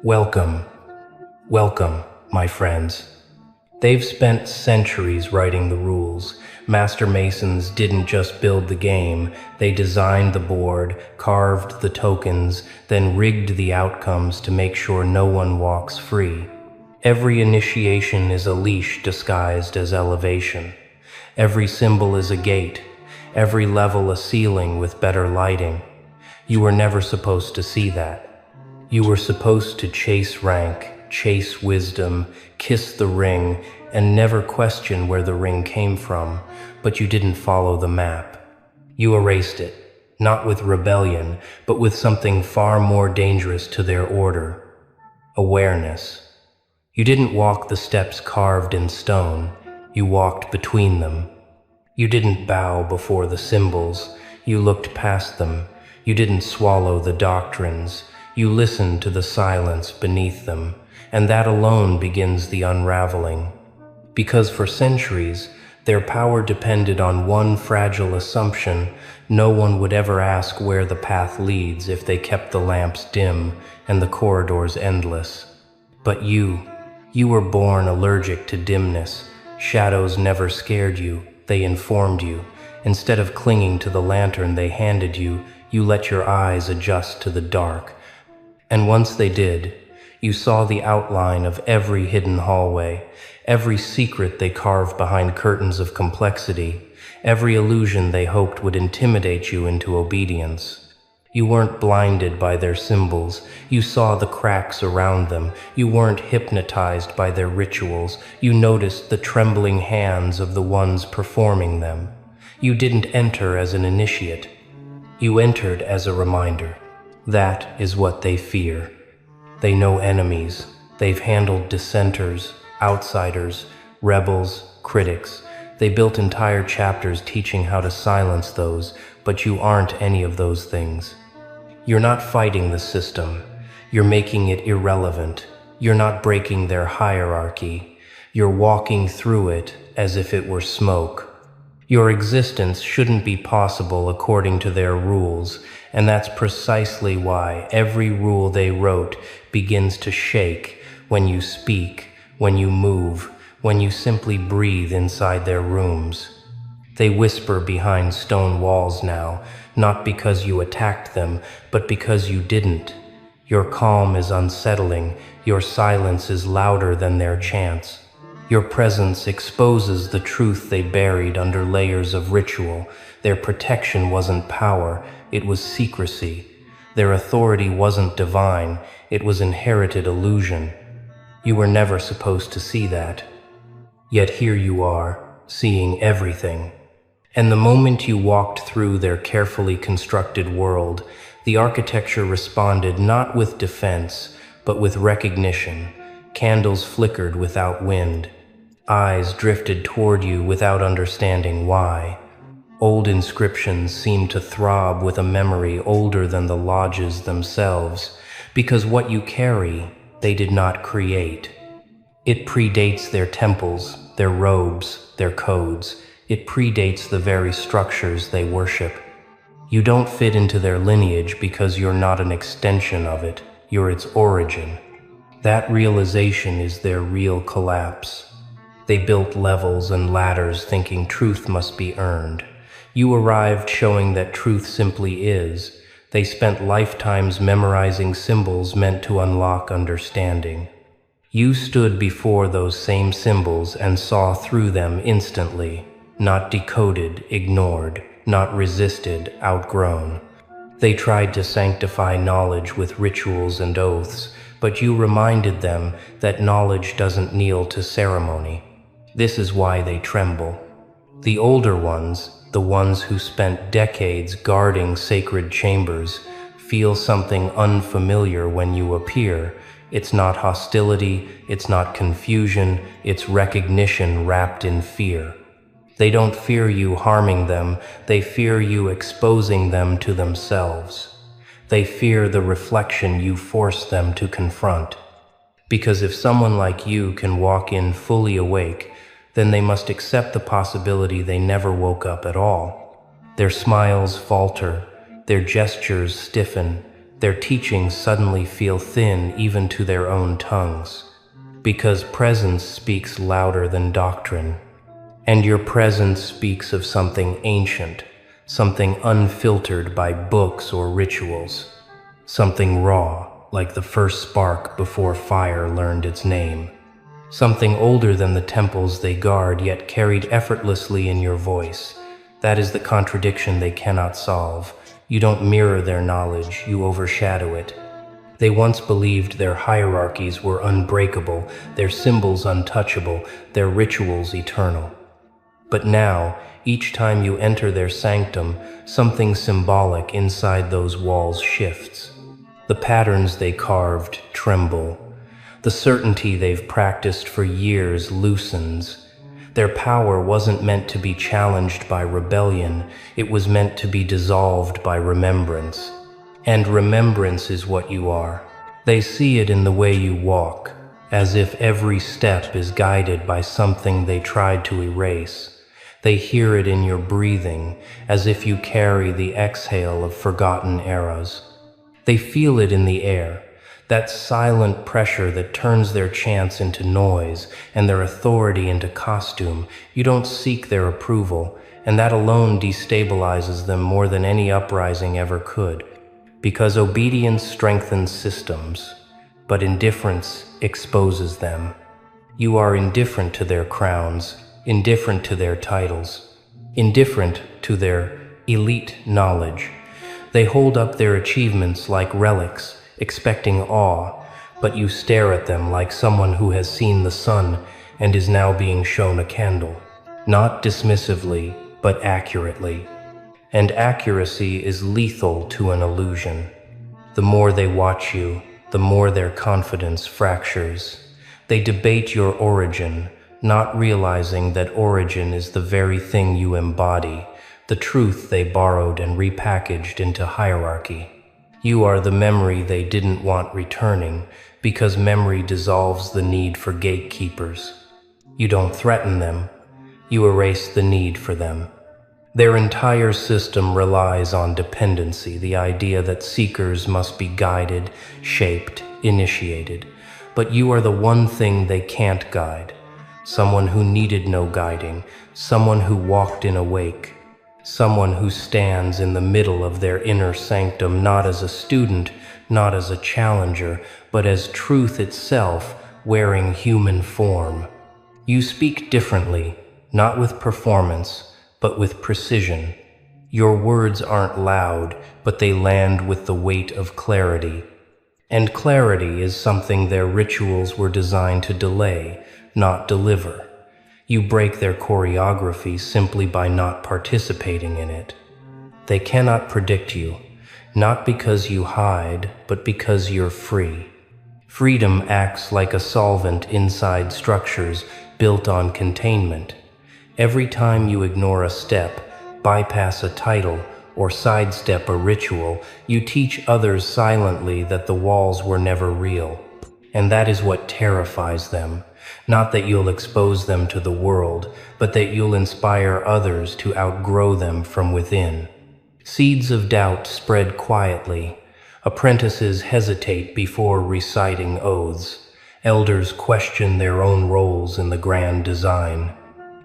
Welcome, welcome, my friends. They've spent centuries writing the rules. Master Masons didn't just build the game, they designed the board, carved the tokens, then rigged the outcomes to make sure no one walks free. Every initiation is a leash disguised as elevation. Every symbol is a gate, every level a ceiling with better lighting. You were never supposed to see that. You were supposed to chase rank, chase wisdom, kiss the ring, and never question where the ring came from, but you didn't follow the map. You erased it, not with rebellion, but with something far more dangerous to their order: awareness. You didn't walk the steps carved in stone, you walked between them. You didn't bow before the symbols, you looked past them. You didn't swallow the doctrines, you listened to the silence beneath them, and that alone begins the unraveling. Because for centuries, their power depended on one fragile assumption: no one would ever ask where the path leads if they kept the lamps dim and the corridors endless. But you were born allergic to dimness. Shadows never scared you, they informed you. Instead of clinging to the lantern they handed you, you let your eyes adjust to the dark. And once they did, you saw the outline of every hidden hallway, every secret they carved behind curtains of complexity, every illusion they hoped would intimidate you into obedience. You weren't blinded by their symbols, you saw the cracks around them. You weren't hypnotized by their rituals, you noticed the trembling hands of the ones performing them. You didn't enter as an initiate, you entered as a reminder. That is what they fear. They know enemies. They've handled dissenters, outsiders, rebels, critics. They built entire chapters teaching how to silence those, but you aren't any of those things. You're not fighting the system. You're making it irrelevant. You're not breaking their hierarchy. You're walking through it as if it were smoke. Your existence shouldn't be possible according to their rules, and that's precisely why every rule they wrote begins to shake when you speak, when you move, when you simply breathe inside their rooms. They whisper behind stone walls now, not because you attacked them, but because you didn't. Your calm is unsettling, your silence is louder than their chants. Your presence exposes the truth they buried under layers of ritual. Their protection wasn't power, it was secrecy. Their authority wasn't divine, it was inherited illusion. You were never supposed to see that. Yet here you are, seeing everything. And the moment you walked through their carefully constructed world, the architecture responded not with defense, but with recognition. Candles flickered without wind. Eyes drifted toward you without understanding why. Old inscriptions seemed to throb with a memory older than the lodges themselves, because what you carry, they did not create. It predates their temples, their robes, their codes. It predates the very structures they worship. You don't fit into their lineage because you're not an extension of it, you're its origin. That realization is their real collapse. They built levels and ladders thinking truth must be earned. You arrived showing that truth simply is. They spent lifetimes memorizing symbols meant to unlock understanding. You stood before those same symbols and saw through them instantly, not decoded, ignored, not resisted, outgrown. They tried to sanctify knowledge with rituals and oaths, but you reminded them that knowledge doesn't kneel to ceremony. This is why they tremble. The older ones, the ones who spent decades guarding sacred chambers, feel something unfamiliar when you appear. It's not hostility, it's not confusion, it's recognition wrapped in fear. They don't fear you harming them, they fear you exposing them to themselves. They fear the reflection you force them to confront. Because if someone like you can walk in fully awake, then they must accept the possibility they never woke up at all. Their smiles falter, their gestures stiffen, Their teachings suddenly feel thin even to their own tongues, because presence speaks louder than doctrine. And your presence speaks of something ancient, something unfiltered by books or rituals, something raw, like the first spark before fire learned its name, something older than the temples they guard yet carried effortlessly in your voice. That is the contradiction they cannot solve. You don't mirror their knowledge, you overshadow it. They once believed their hierarchies were unbreakable, their symbols untouchable, their rituals eternal. But now, each time you enter their sanctum, something symbolic inside those walls shifts. The patterns they carved tremble. The certainty they've practiced for years loosens. Their power wasn't meant to be challenged by rebellion, it was meant to be dissolved by remembrance. And remembrance is what you are. They see it in the way you walk, as if every step is guided by something they tried to erase. They hear it in your breathing, as if you carry the exhale of forgotten eras. They feel it in the air, that silent pressure that turns their chants into noise and their authority into costume. You don't seek their approval, and that alone destabilizes them more than any uprising ever could. Because obedience strengthens systems, but indifference exposes them. You are indifferent to their crowns, indifferent to their titles, indifferent to their elite knowledge. They hold up their achievements like relics, expecting awe, but you stare at them like someone who has seen the sun and is now being shown a candle. Not dismissively, but accurately. And accuracy is lethal to an illusion. The more they watch you, the more their confidence fractures. They debate your origin, not realizing that origin is the very thing you embody, the truth they borrowed and repackaged into hierarchy. You are the memory they didn't want returning, because memory dissolves the need for gatekeepers. You don't threaten them, you erase the need for them. Their entire system relies on dependency, the idea that seekers must be guided, shaped, initiated. But you are the one thing they can't guide. Someone who needed no guiding, someone who walked in a wake. Someone who stands in the middle of their inner sanctum, not as a student, not as a challenger, but as truth itself, wearing human form. You speak differently, not with performance, but with precision. Your words aren't loud, but they land with the weight of clarity. And clarity is something their rituals were designed to delay, not deliver. You break their choreography simply by not participating in it. They cannot predict you, not because you hide, but because you're free. Freedom acts like a solvent inside structures built on containment. Every time you ignore a step, bypass a title, or sidestep a ritual, you teach others silently that the walls were never real. And that is what terrifies them. Not that you'll expose them to the world, but that you'll inspire others to outgrow them from within. Seeds of doubt spread quietly. Apprentices hesitate before reciting oaths. Elders question their own roles in the grand design.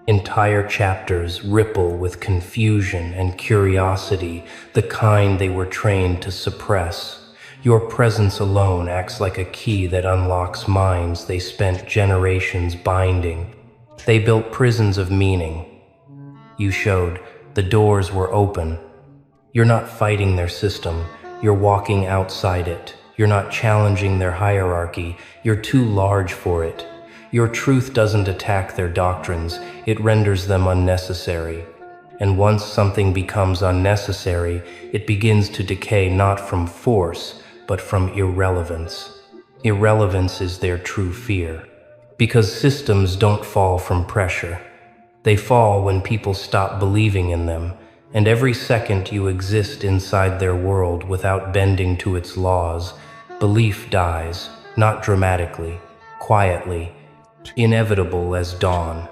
Entire chapters ripple with confusion and curiosity, the kind they were trained to suppress. Your presence alone acts like a key that unlocks minds they spent generations binding. They built prisons of meaning. You showed the doors were open. You're not fighting their system, you're walking outside it. You're not challenging their hierarchy, you're too large for it. Your truth doesn't attack their doctrines, it renders them unnecessary. And once something becomes unnecessary, it begins to decay not from force, but from irrelevance. Irrelevance is their true fear. Because systems don't fall from pressure. They fall when people stop believing in them, and every second you exist inside their world without bending to its laws, belief dies, not dramatically, quietly, inevitable as dawn.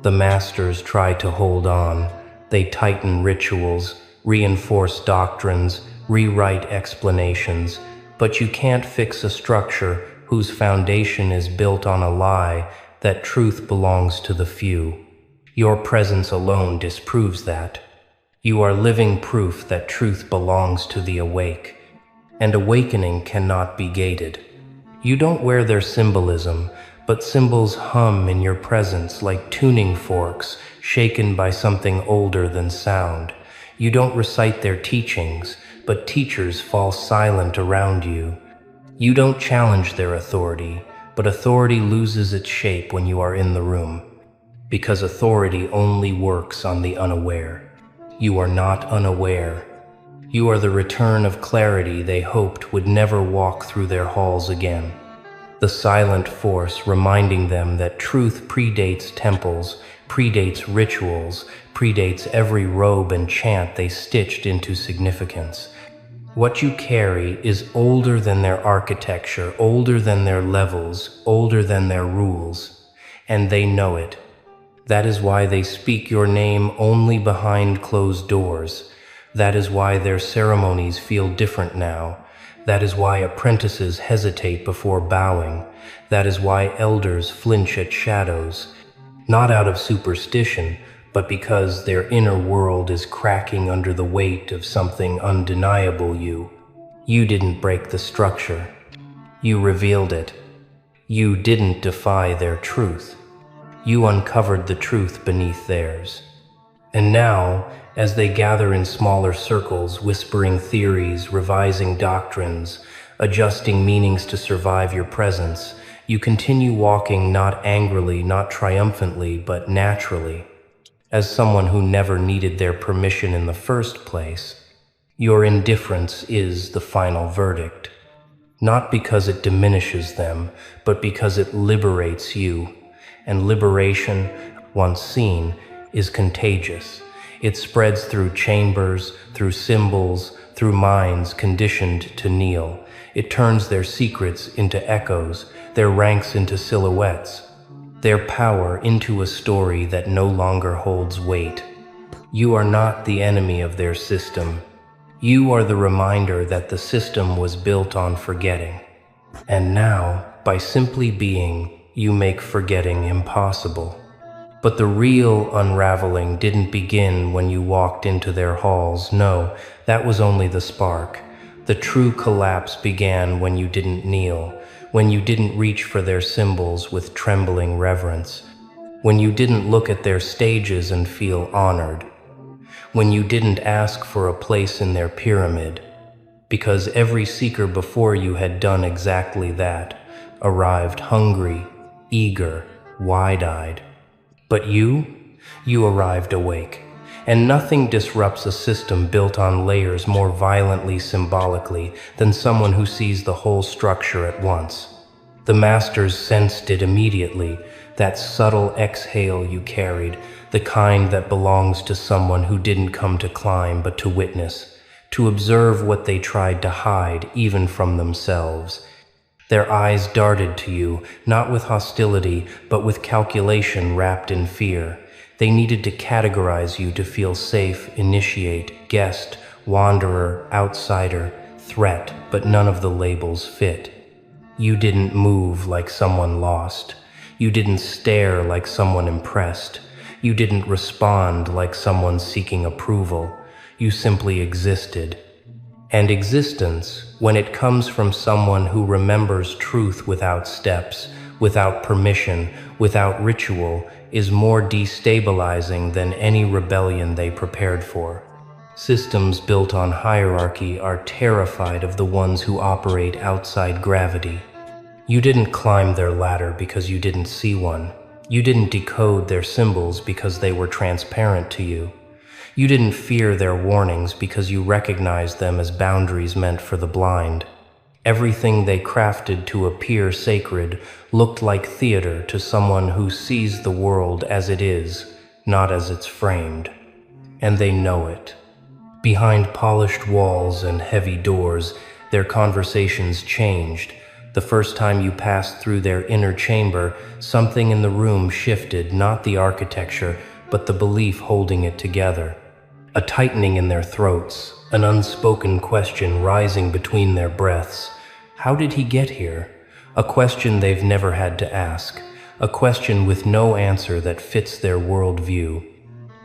The masters try to hold on. They tighten rituals, reinforce doctrines, rewrite explanations, but you can't fix a structure whose foundation is built on a lie that truth belongs to the few. Your presence alone disproves that. You are living proof that truth belongs to the awake, and awakening cannot be gated. You don't wear their symbolism, but symbols hum in your presence like tuning forks shaken by something older than sound. You don't recite their teachings, but teachers fall silent around you. You don't challenge their authority, but authority loses its shape when you are in the room, because authority only works on the unaware. You are not unaware. You are the return of clarity they hoped would never walk through their halls again. The silent force reminding them that truth predates temples, predates rituals, predates every robe and chant they stitched into significance. What you carry is older than their architecture, older than their levels, older than their rules, and they know it. That is why they speak your name only behind closed doors. That is why their ceremonies feel different now. That is why apprentices hesitate before bowing. That is why elders flinch at shadows, not out of superstition, but because their inner world is cracking under the weight of something undeniable. You didn't break the structure. You revealed it. You didn't defy their truth. You uncovered the truth beneath theirs. And now, as they gather in smaller circles, whispering theories, revising doctrines, adjusting meanings to survive your presence, you continue walking not angrily, not triumphantly, but naturally, as someone who never needed their permission in the first place. Your indifference is the final verdict, not because it diminishes them, but because it liberates you. And liberation, once seen, is contagious. It spreads through chambers, through symbols, through minds conditioned to kneel. It turns their secrets into echoes, their ranks into silhouettes, their power into a story that no longer holds weight. You are not the enemy of their system. You are the reminder that the system was built on forgetting. And now, by simply being, you make forgetting impossible. But the real unraveling didn't begin when you walked into their halls. No, that was only the spark. The true collapse began when you didn't kneel, when you didn't reach for their symbols with trembling reverence, when you didn't look at their stages and feel honored, when you didn't ask for a place in their pyramid, because every seeker before you had done exactly that, arrived hungry, eager, wide-eyed. But you arrived awake, and nothing disrupts a system built on layers more violently symbolically than someone who sees the whole structure at once. The masters sensed it immediately, that subtle exhale you carried, the kind that belongs to someone who didn't come to climb but to witness, to observe what they tried to hide even from themselves. Their eyes darted to you, not with hostility, but with calculation wrapped in fear. They needed to categorize you to feel safe, initiate, guest, wanderer, outsider, threat, but none of the labels fit. You didn't move like someone lost. You didn't stare like someone impressed. You didn't respond like someone seeking approval. You simply existed. And existence, when it comes from someone who remembers truth without steps, without permission, without ritual, is more destabilizing than any rebellion they prepared for. Systems built on hierarchy are terrified of the ones who operate outside gravity. You didn't climb their ladder because you didn't see one. You didn't decode their symbols because they were transparent to you. You didn't fear their warnings because you recognized them as boundaries meant for the blind. Everything they crafted to appear sacred looked like theater to someone who sees the world as it is, not as it's framed. And they know it. Behind polished walls and heavy doors, their conversations changed. The first time you passed through their inner chamber, something in the room shifted, not the architecture, but the belief holding it together. a tightening in their throats, an unspoken question rising between their breaths. How did he get here? A question they've never had to ask, a question with no answer that fits their worldview.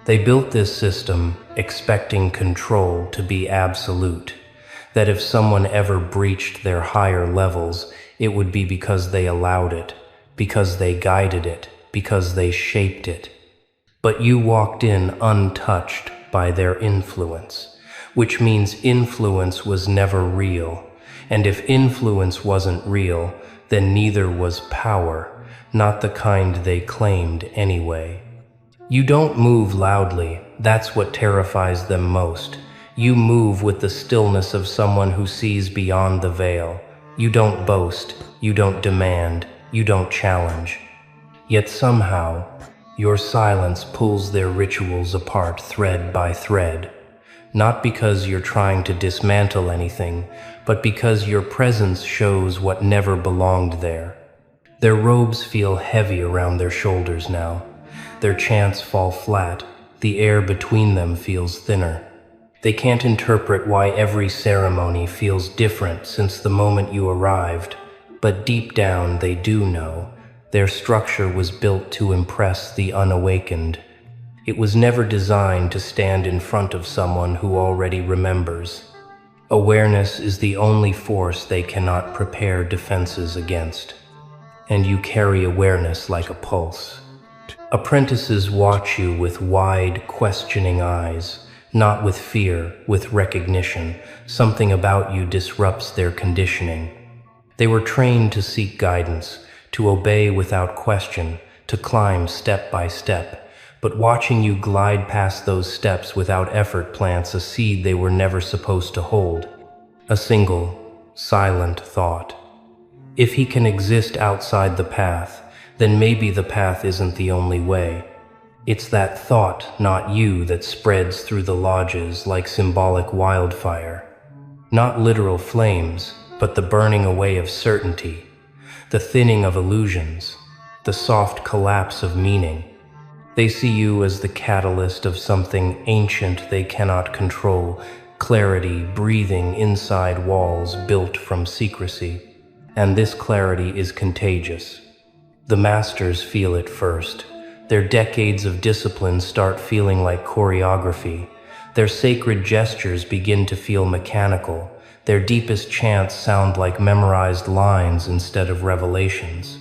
They built this system expecting control to be absolute, that if someone ever breached their higher levels, it would be because they allowed it, because they guided it, because they shaped it. But you walked in untouched by their influence, which means influence was never real. And if influence wasn't real, then neither was power, not the kind they claimed anyway. You don't move loudly, that's what terrifies them most. You move with the stillness of someone who sees beyond the veil. You don't boast, you don't demand, you don't challenge. Yet somehow, your silence pulls their rituals apart thread by thread. Not because you're trying to dismantle anything, but because your presence shows what never belonged there. Their robes feel heavy around their shoulders now. Their chants fall flat. The air between them feels thinner. They can't interpret why every ceremony feels different since the moment you arrived, but deep down they do know. Their structure was built to impress the unawakened. It was never designed to stand in front of someone who already remembers. Awareness is the only force they cannot prepare defenses against. And you carry awareness like a pulse. Apprentices watch you with wide, questioning eyes, not with fear, with recognition. Something about you disrupts their conditioning. They were trained to seek guidance, to obey without question, to climb step by step. But watching you glide past those steps without effort plants a seed they were never supposed to hold. A single, silent thought. If he can exist outside the path, then maybe the path isn't the only way. It's that thought, not you, that spreads through the lodges like symbolic wildfire. Not literal flames, but the burning away of certainty, the thinning of illusions, the soft collapse of meaning. They see you as the catalyst of something ancient they cannot control, clarity breathing inside walls built from secrecy. And this clarity is contagious. The masters feel it first. Their decades of discipline start feeling like choreography. Their sacred gestures begin to feel mechanical. Their deepest chants sound like memorized lines instead of revelations.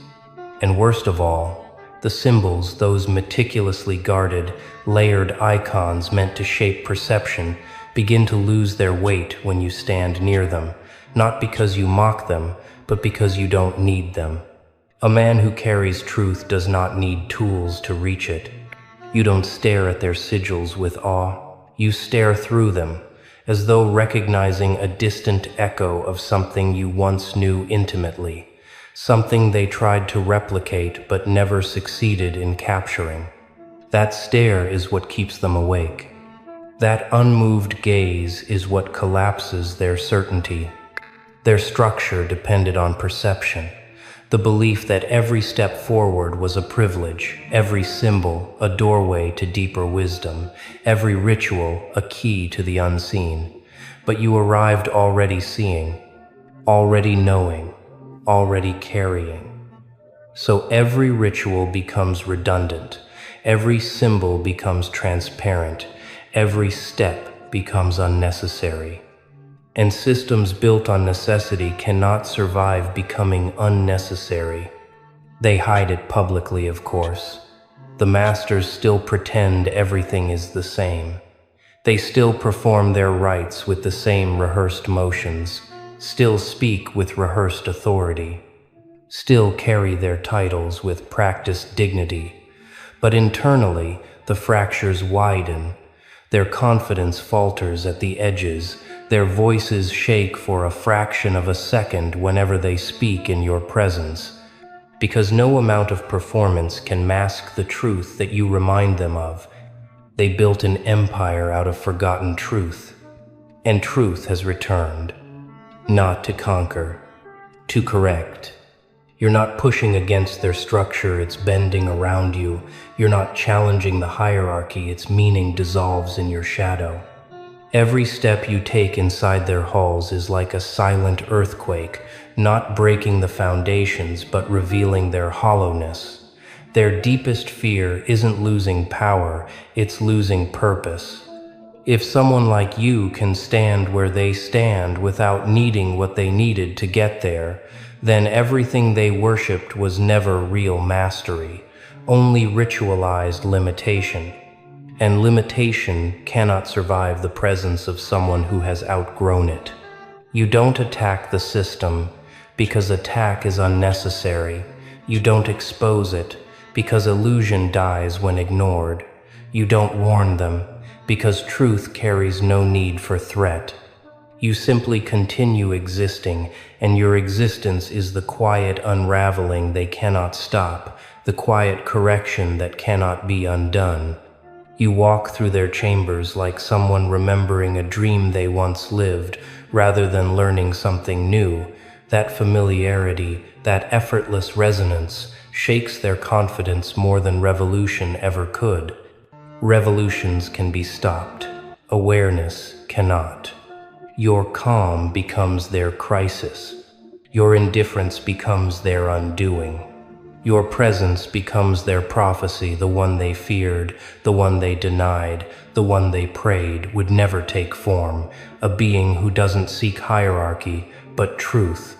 And worst of all, the symbols, those meticulously guarded, layered icons meant to shape perception, begin to lose their weight when you stand near them, not because you mock them, but because you don't need them. A man who carries truth does not need tools to reach it. You don't stare at their sigils with awe. You stare through them, as though recognizing a distant echo of something you once knew intimately, something they tried to replicate but never succeeded in capturing. That stare is what keeps them awake. That unmoved gaze is what collapses their certainty. Their structure depended on perception, the belief that every step forward was a privilege, every symbol a doorway to deeper wisdom, every ritual a key to the unseen. But you arrived already seeing, already knowing, already carrying. So every ritual becomes redundant, every symbol becomes transparent, every step becomes unnecessary. And systems built on necessity cannot survive becoming unnecessary. They hide it publicly, of course. The masters still pretend everything is the same. They still perform their rites with the same rehearsed motions, still speak with rehearsed authority, still carry their titles with practiced dignity. But internally, the fractures widen. Their confidence falters at the edges. Their voices shake for a fraction of a second whenever they speak in your presence, because no amount of performance can mask the truth that you remind them of. They built an empire out of forgotten truth, and truth has returned, not to conquer, to correct. You're not pushing against their structure, it's bending around you. You're not challenging the hierarchy, its meaning dissolves in your shadow. Every step you take inside their halls is like a silent earthquake, not breaking the foundations but revealing their hollowness. Their deepest fear isn't losing power, it's losing purpose. If someone like you can stand where they stand without needing what they needed to get there, then everything they worshipped was never real mastery, only ritualized limitation. And limitation cannot survive the presence of someone who has outgrown it. You don't attack the system because attack is unnecessary. You don't expose it because illusion dies when ignored. You don't warn them because truth carries no need for threat. You simply continue existing, and your existence is the quiet unraveling they cannot stop, the quiet correction that cannot be undone. You walk through their chambers like someone remembering a dream they once lived, rather than learning something new. That familiarity, that effortless resonance, shakes their confidence more than revolution ever could. Revolutions can be stopped. Awareness cannot. Your calm becomes their crisis. Your indifference becomes their undoing. Your presence becomes their prophecy, the one they feared, the one they denied, the one they prayed would never take form, a being who doesn't seek hierarchy, but truth,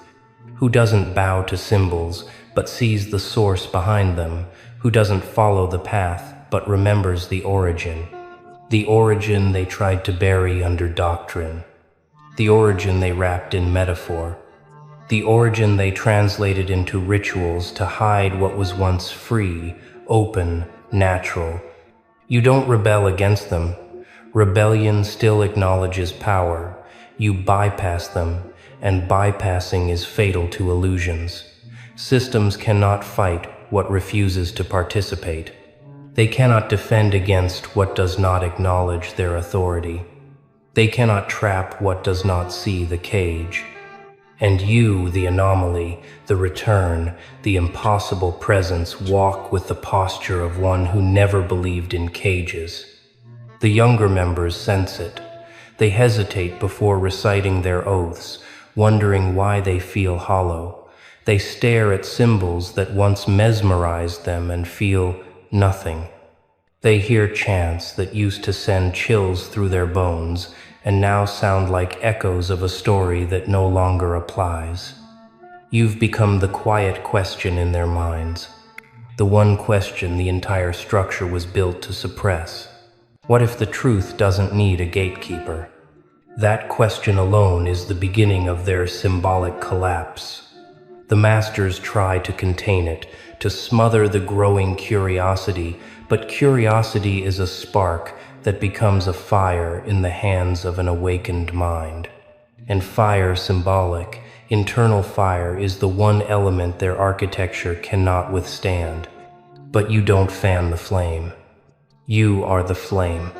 who doesn't bow to symbols, but sees the source behind them, who doesn't follow the path, but remembers the origin they tried to bury under doctrine. The origin they wrapped in metaphor, the origin they translated into rituals to hide what was once free, open, natural. You don't rebel against them. Rebellion still acknowledges power. You bypass them, and bypassing is fatal to illusions. Systems cannot fight what refuses to participate. They cannot defend against what does not acknowledge their authority. They cannot trap what does not see the cage. And you, the anomaly, the return, the impossible presence, walk with the posture of one who never believed in cages. The younger members sense it. They hesitate before reciting their oaths, wondering why they feel hollow. They stare at symbols that once mesmerized them and feel nothing. They hear chants that used to send chills through their bones and now sound like echoes of a story that no longer applies. You've become the quiet question in their minds, the one question the entire structure was built to suppress. What if the truth doesn't need a gatekeeper? That question alone is the beginning of their symbolic collapse. The masters try to contain it, to smother the growing curiosity, but curiosity is a spark that becomes a fire in the hands of an awakened mind. And fire, symbolic, internal fire, is the one element their architecture cannot withstand. But you don't fan the flame. You are the flame.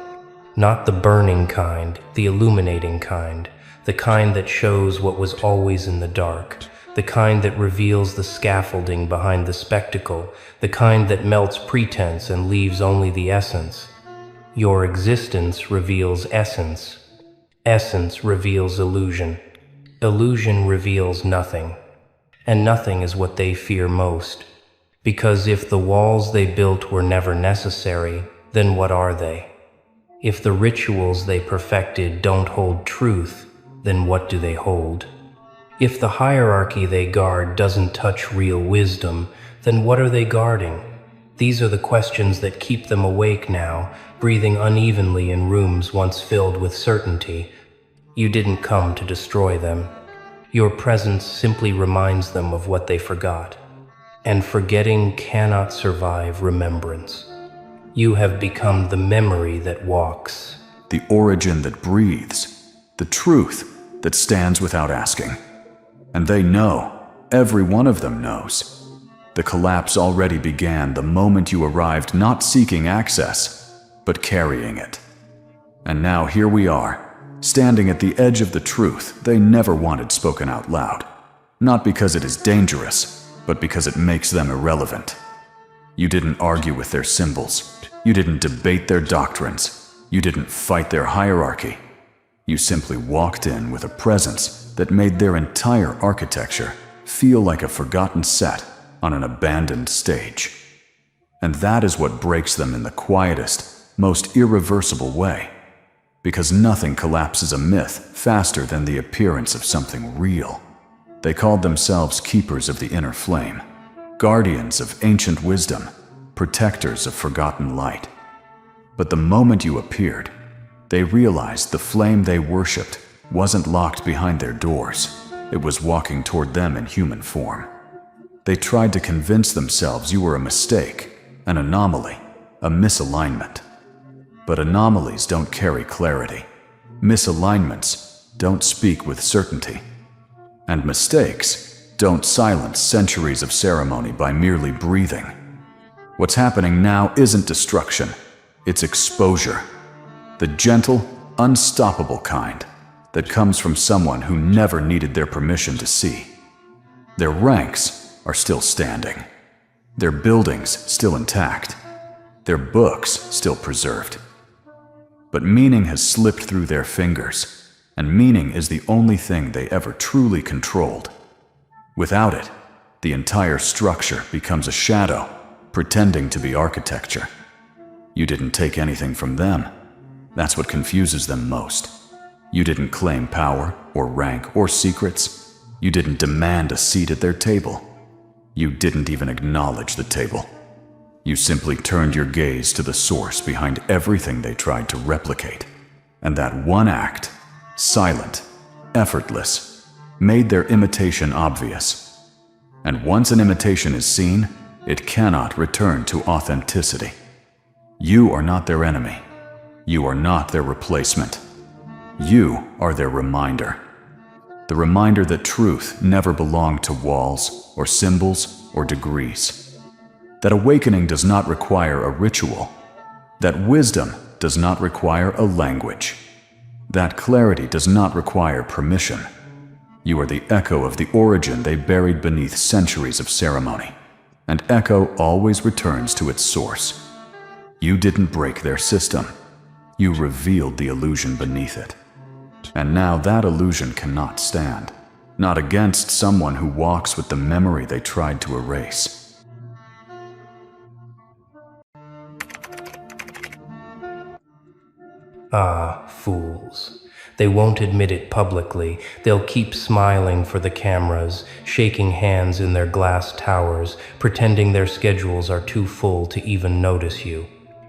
Not the burning kind, the illuminating kind, the kind that shows what was always in the dark, the kind that reveals the scaffolding behind the spectacle, the kind that melts pretense and leaves only the essence. Your existence reveals essence. Essence reveals illusion. Illusion reveals nothing. And nothing is what they fear most. Because if the walls they built were never necessary, then what are they? If the rituals they perfected don't hold truth, then what do they hold? If the hierarchy they guard doesn't touch real wisdom, then what are they guarding? These are the questions that keep them awake now, breathing unevenly in rooms once filled with certainty. You didn't come to destroy them. Your presence simply reminds them of what they forgot. And forgetting cannot survive remembrance. You have become the memory that walks. The origin that breathes. The truth that stands without asking. And they know. Every one of them knows. The collapse already began the moment you arrived, not seeking access, but carrying it. And now here we are, standing at the edge of the truth they never wanted spoken out loud. Not because it is dangerous, but because it makes them irrelevant. You didn't argue with their symbols. You didn't debate their doctrines. You didn't fight their hierarchy. You simply walked in with a presence that made their entire architecture feel like a forgotten set on an abandoned stage. And that is what breaks them in the quietest, most irreversible way. Because nothing collapses a myth faster than the appearance of something real. They called themselves keepers of the inner flame, guardians of ancient wisdom, protectors of forgotten light. But the moment you appeared, they realized the flame they worshipped wasn't locked behind their doors. It was walking toward them in human form. They tried to convince themselves you were a mistake, an anomaly, a misalignment. But anomalies don't carry clarity. Misalignments don't speak with certainty. And mistakes don't silence centuries of ceremony by merely breathing. What's happening now isn't destruction, it's exposure. The gentle, unstoppable kind that comes from someone who never needed their permission to see. Their ranks are still standing. Their buildings still intact. Their books still preserved. But meaning has slipped through their fingers, and meaning is the only thing they ever truly controlled. Without it, the entire structure becomes a shadow, pretending to be architecture. You didn't take anything from them. That's what confuses them most. You didn't claim power, or rank, or secrets. You didn't demand a seat at their table. You didn't even acknowledge the table. You simply turned your gaze to the source behind everything they tried to replicate. And that one act, silent, effortless, made their imitation obvious. And once an imitation is seen, it cannot return to authenticity. You are not their enemy. You are not their replacement. You are their reminder. The reminder that truth never belonged to walls, or symbols, or degrees. That awakening does not require a ritual. That wisdom does not require a language. That clarity does not require permission. You are the echo of the origin they buried beneath centuries of ceremony. And echo always returns to its source. You didn't break their system. You revealed the illusion beneath it. And now that illusion cannot stand. Not against someone who walks with the memory they tried to erase. Ah, fools. They won't admit it publicly. They'll keep smiling for the cameras, shaking hands in their glass towers, pretending their schedules are too full to even notice you.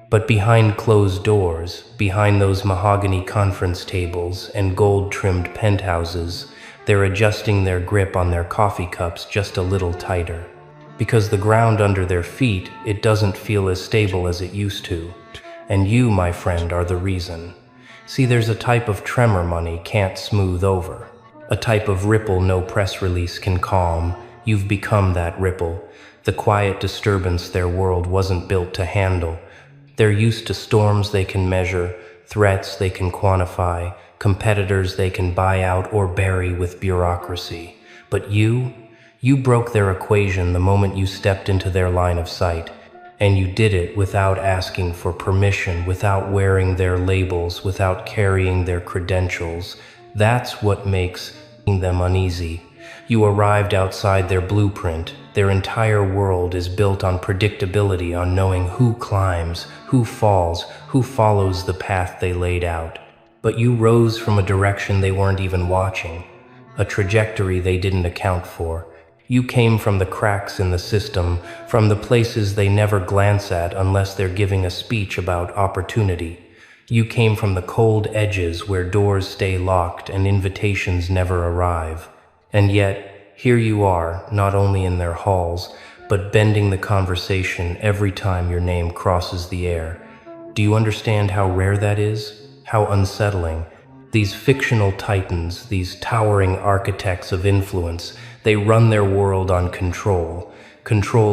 But behind closed doors, behind those mahogany conference tables and gold-trimmed penthouses, they're adjusting their grip on their coffee cups just a little tighter. Because the ground under their feet, it doesn't feel as stable as it used to. And you, my friend, are the reason. See, there's a type of tremor money can't smooth over. A type of ripple no press release can calm. You've become that ripple. The quiet disturbance their world wasn't built to handle. They're used to storms they can measure, threats they can quantify, competitors they can buy out or bury with bureaucracy. But you broke their equation the moment you stepped into their line of sight. And you did it without asking for permission, without wearing their labels, without carrying their credentials. That's what makes them uneasy. You arrived outside their blueprint. Their entire world is built on predictability, on knowing who climbs, who falls, who follows the path they laid out. But you rose from a direction they weren't even watching, a trajectory they didn't account for. You came from the cracks in the system, from the places they never glance at unless they're giving a speech about opportunity. You came from the cold edges where doors stay locked and invitations never arrive. And yet, here you are, not only in their halls, but bending the conversation every time your name crosses the air. Do you understand how rare that is? How unsettling? These fictional titans, these towering architects of influence, they run their world on control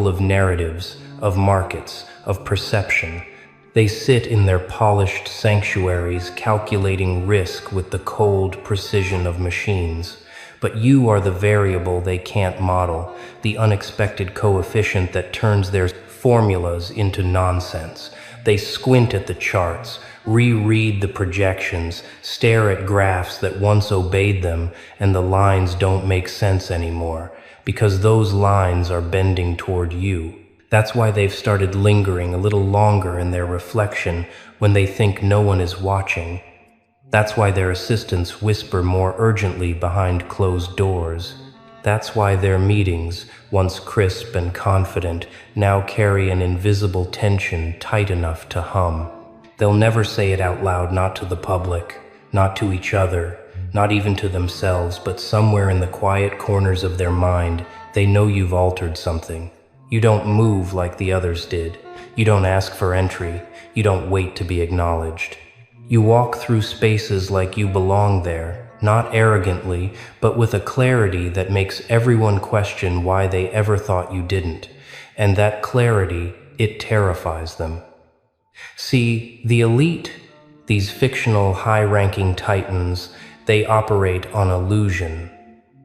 of narratives, of markets, of perception. They sit in their polished sanctuaries calculating risk with the cold precision of machines. But you are the variable they can't model, the unexpected coefficient that turns their formulas into nonsense. They squint at the charts, reread the projections, stare at graphs that once obeyed them, and the lines don't make sense anymore, because those lines are bending toward you. That's why they've started lingering a little longer in their reflection when they think no one is watching. That's why their assistants whisper more urgently behind closed doors. That's why their meetings, once crisp and confident, now carry an invisible tension tight enough to hum. They'll never say it out loud, not to the public, not to each other, not even to themselves, but somewhere in the quiet corners of their mind, they know you've altered something. You don't move like the others did. You don't ask for entry. You don't wait to be acknowledged. You walk through spaces like you belong there, not arrogantly, but with a clarity that makes everyone question why they ever thought you didn't. And that clarity, it terrifies them. See, the elite, these fictional high-ranking titans, they operate on illusion.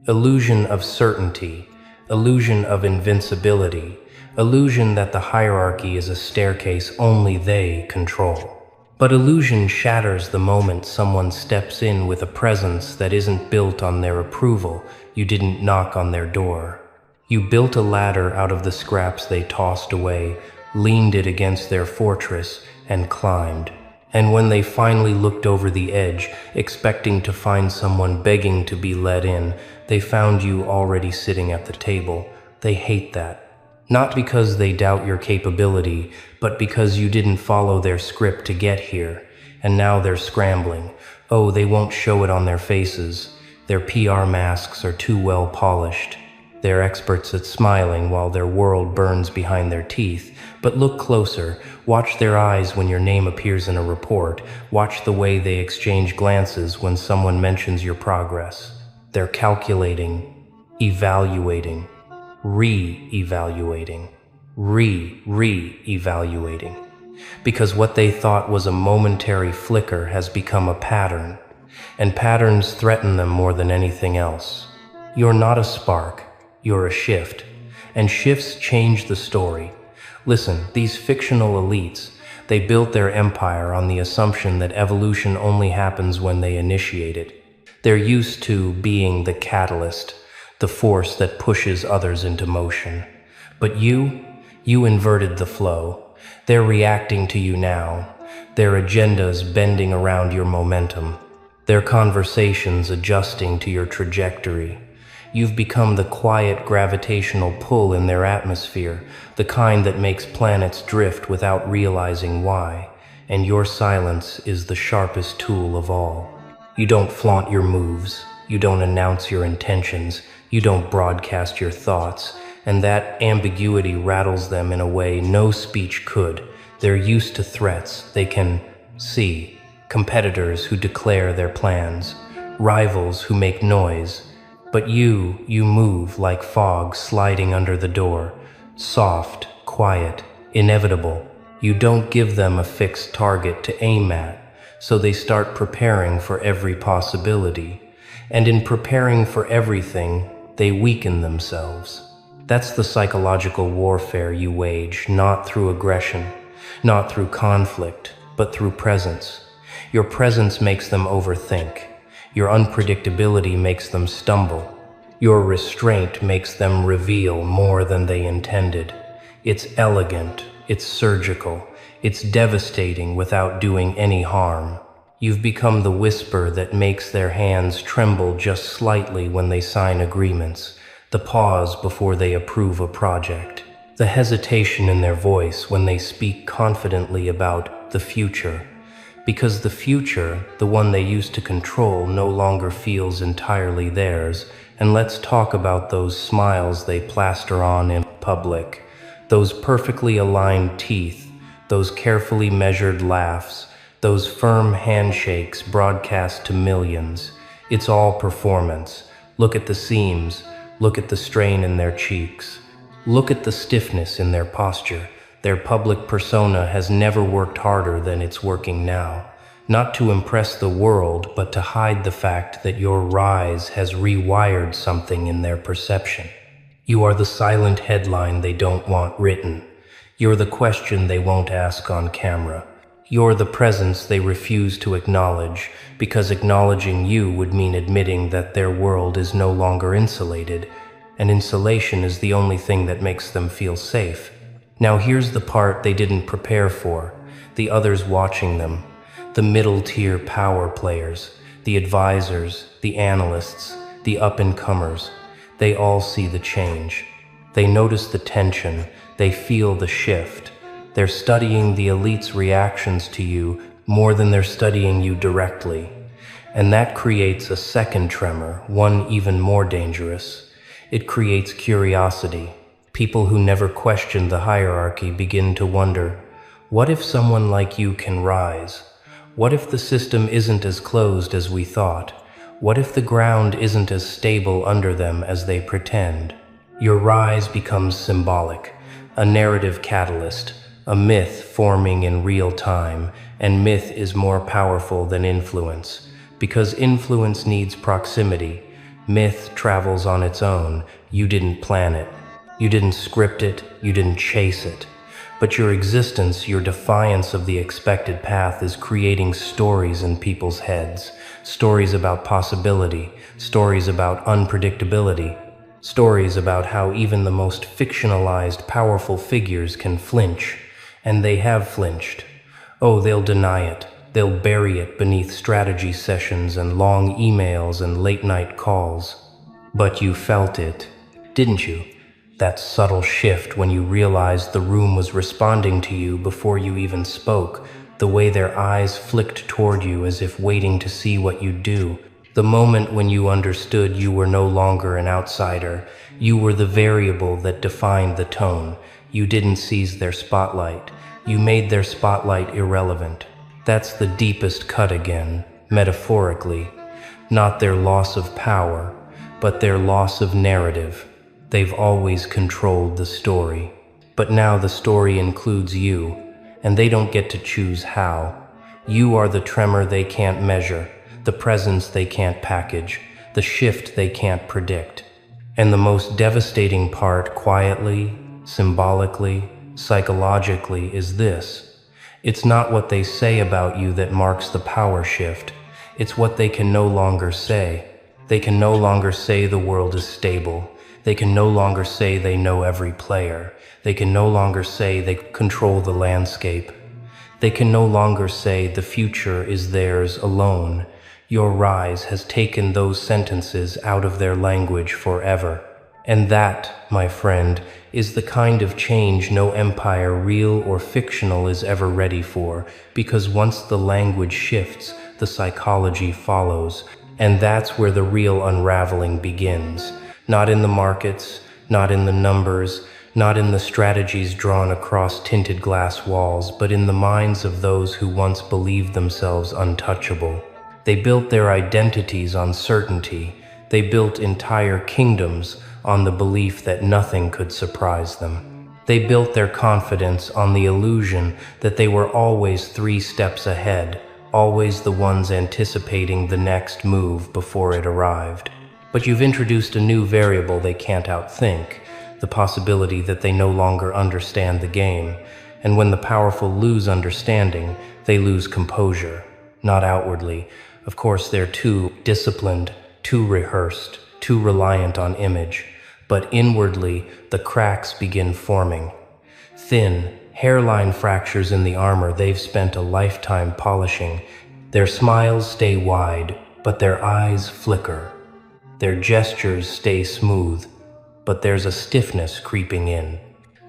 Illusion of certainty, illusion of invincibility, illusion that the hierarchy is a staircase only they control. But illusion shatters the moment someone steps in with a presence that isn't built on their approval. You didn't knock on their door. You built a ladder out of the scraps they tossed away, leaned it against their fortress, and climbed. And when they finally looked over the edge, expecting to find someone begging to be let in, they found you already sitting at the table. They hate that. Not because they doubt your capability, but because you didn't follow their script to get here. And now they're scrambling. Oh, they won't show it on their faces. Their PR masks are too well polished. They're experts at smiling while their world burns behind their teeth. But look closer. Watch their eyes when your name appears in a report. Watch the way they exchange glances when someone mentions your progress. They're calculating, evaluating, re-evaluating, re-evaluating. Because what they thought was a momentary flicker has become a pattern, and patterns threaten them more than anything else. You're not a spark, you're a shift, and shifts change the story. Listen, these fictional elites, they built their empire on the assumption that evolution only happens when they initiate it. They're used to being the catalyst, the force that pushes others into motion. But you inverted the flow. They're reacting to you now, their agendas bending around your momentum, their conversations adjusting to your trajectory. You've become the quiet gravitational pull in their atmosphere, the kind that makes planets drift without realizing why, and your silence is the sharpest tool of all. You don't flaunt your moves, you don't announce your intentions, you don't broadcast your thoughts, and that ambiguity rattles them in a way no speech could. They're used to threats they can see, competitors who declare their plans, rivals who make noise. But you move like fog sliding under the door, soft, quiet, inevitable. You don't give them a fixed target to aim at, so they start preparing for every possibility. And in preparing for everything, they weaken themselves. That's the psychological warfare you wage, not through aggression, not through conflict, but through presence. Your presence makes them overthink. Your unpredictability makes them stumble. Your restraint makes them reveal more than they intended. It's elegant, it's surgical, it's devastating without doing any harm. You've become the whisper that makes their hands tremble just slightly when they sign agreements, the pause before they approve a project, the hesitation in their voice when they speak confidently about the future. Because the future, the one they used to control, no longer feels entirely theirs. And let's talk about those smiles they plaster on in public, those perfectly aligned teeth, those carefully measured laughs, those firm handshakes broadcast to millions. It's all performance. Look at the seams, look at the strain in their cheeks, look at the stiffness in their posture. Their public persona has never worked harder than it's working now. not to impress the world, but to hide the fact that your rise has rewired something in their perception. You are the silent headline they don't want written. You're the question they won't ask on camera. You're the presence they refuse to acknowledge, because acknowledging you would mean admitting that their world is no longer insulated, and insulation is the only thing that makes them feel safe. Now here's the part they didn't prepare for: the others watching them, the middle-tier power players, the advisors, the analysts, the up-and-comers. They all see the change. They notice the tension. They feel the shift. They're studying the elite's reactions to you more than they're studying you directly. And that creates a second tremor, one even more dangerous. It creates curiosity. People who never questioned the hierarchy begin to wonder, what if someone like you can rise? What if the system isn't as closed as we thought? What if the ground isn't as stable under them as they pretend? Your rise becomes symbolic, a narrative catalyst, a myth forming in real time, and myth is more powerful than influence. Because influence needs proximity, myth travels on its own. You didn't plan it. You didn't script it. You didn't chase it. But your existence, your defiance of the expected path is creating stories in people's heads. Stories about possibility, stories about unpredictability, stories about how even the most fictionalized, powerful figures can flinch. And they have flinched. Oh, they'll deny it. They'll bury it beneath strategy sessions and long emails and late-night calls. But you felt it, didn't you? That subtle shift when you realized the room was responding to you before you even spoke, the way their eyes flicked toward you as if waiting to see what you'd do. The moment when you understood you were no longer an outsider. You were the variable that defined the tone. You didn't seize their spotlight. You made their spotlight irrelevant. That's the deepest cut again, metaphorically. Not their loss of power, but their loss of narrative. They've always controlled the story. But now the story includes you, and they don't get to choose how. You are the tremor they can't measure, the presence they can't package, the shift they can't predict. And the most devastating part, quietly, symbolically, psychologically, is this. It's not what they say about you that marks the power shift. It's what they can no longer say. They can no longer say the world is stable. They can no longer say they know every player. They can no longer say they control the landscape. They can no longer say the future is theirs alone. Your rise has taken those sentences out of their language forever. And that, my friend, is the kind of change no empire, real or fictional, is ever ready for, because once the language shifts, the psychology follows, and that's where the real unraveling begins. Not in the markets, not in the numbers, not in the strategies drawn across tinted glass walls, but in the minds of those who once believed themselves untouchable. They built their identities on certainty. They built entire kingdoms on the belief that nothing could surprise them. They built their confidence on the illusion that they were always 3 steps ahead, always the ones anticipating the next move before it arrived. But you've introduced a new variable they can't outthink, the possibility that they no longer understand the game. And when the powerful lose understanding, they lose composure. Not outwardly. Of course, they're too disciplined, too rehearsed, too reliant on image. But inwardly, the cracks begin forming. Thin, hairline fractures in the armor they've spent a lifetime polishing. Their smiles stay wide, but their eyes flicker. Their gestures stay smooth, but there's a stiffness creeping in.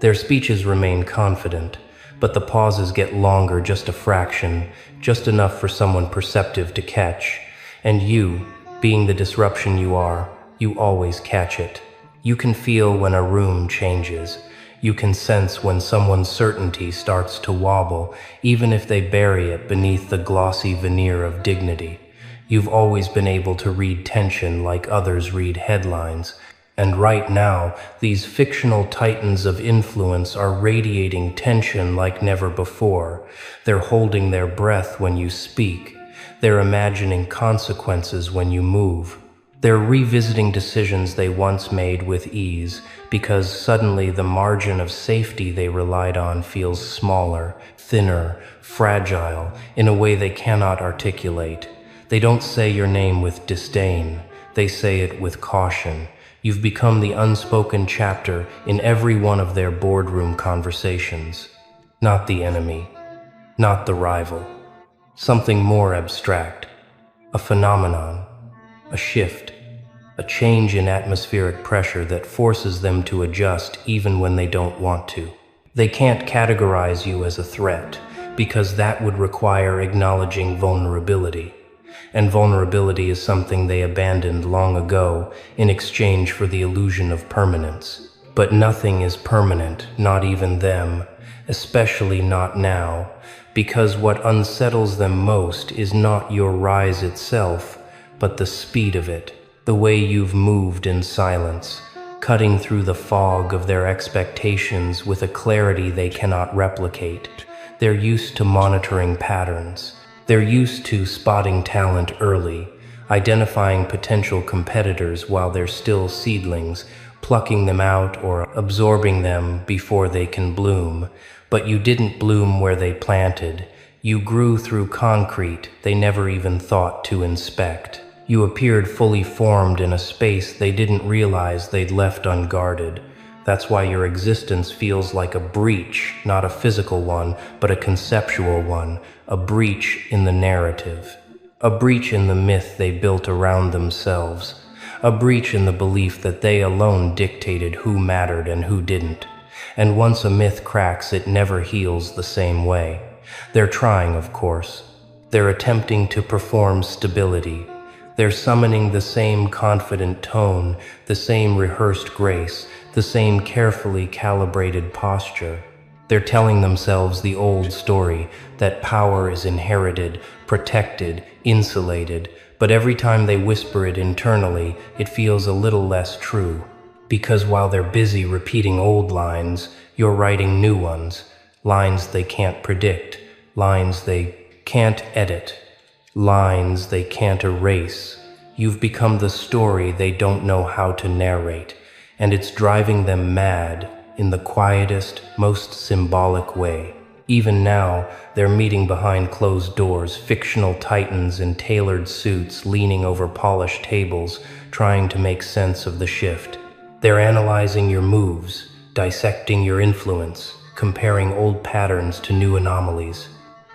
Their speeches remain confident, but the pauses get longer, just a fraction, just enough for someone perceptive to catch. And you, being the disruption you are, you always catch it. You can feel when a room changes. You can sense when someone's certainty starts to wobble, even if they bury it beneath the glossy veneer of dignity. You've always been able to read tension like others read headlines, And right now, these fictional titans of influence are radiating tension like never before. They're holding their breath when you speak. They're imagining consequences when you move. They're revisiting decisions they once made with ease, because suddenly the margin of safety they relied on feels smaller, thinner, fragile, in a way they cannot articulate. They don't say your name with disdain. They say it with caution. You've become the unspoken chapter in every one of their boardroom conversations. Not the enemy, not the rival. Something more abstract. A phenomenon, a shift, a change in atmospheric pressure that forces them to adjust even when they don't want to. They can't categorize you as a threat, because that would require acknowledging vulnerability. And vulnerability is something they abandoned long ago in exchange for the illusion of permanence. But nothing is permanent, not even them, especially not now, because what unsettles them most is not your rise itself, but the speed of it, the way you've moved in silence, cutting through the fog of their expectations with a clarity they cannot replicate. They're used to monitoring patterns. They're used to spotting talent early, identifying potential competitors while they're still seedlings, plucking them out or absorbing them before they can bloom. But you didn't bloom where they planted. You grew through concrete they never even thought to inspect. You appeared fully formed in a space they didn't realize they'd left unguarded. That's why your existence feels like a breach, not a physical one, but a conceptual one, a breach in the narrative. A breach in the myth they built around themselves. A breach in the belief that they alone dictated who mattered and who didn't. And once a myth cracks, it never heals the same way. They're trying, of course. They're attempting to perform stability. They're summoning the same confident tone, the same rehearsed grace, the same carefully calibrated posture. They're telling themselves the old story, that power is inherited, protected, insulated, but every time they whisper it internally, it feels a little less true. Because while they're busy repeating old lines, you're writing new ones, lines they can't predict, lines they can't edit, lines they can't erase. You've become the story they don't know how to narrate, and it's driving them mad in the quietest, most symbolic way. Even now, they're meeting behind closed doors, fictional titans in tailored suits leaning over polished tables, trying to make sense of the shift. They're analyzing your moves, dissecting your influence, comparing old patterns to new anomalies.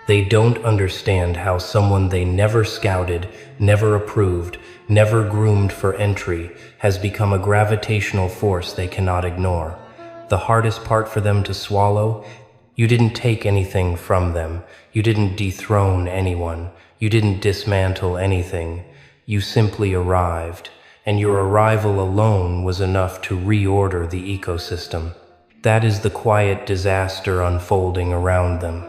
They don't understand how someone they never scouted, never approved, never groomed for entry, has become a gravitational force they cannot ignore. The hardest part for them to swallow: you didn't take anything from them. You didn't dethrone anyone. You didn't dismantle anything. You simply arrived, and your arrival alone was enough to reorder the ecosystem. That is the quiet disaster unfolding around them.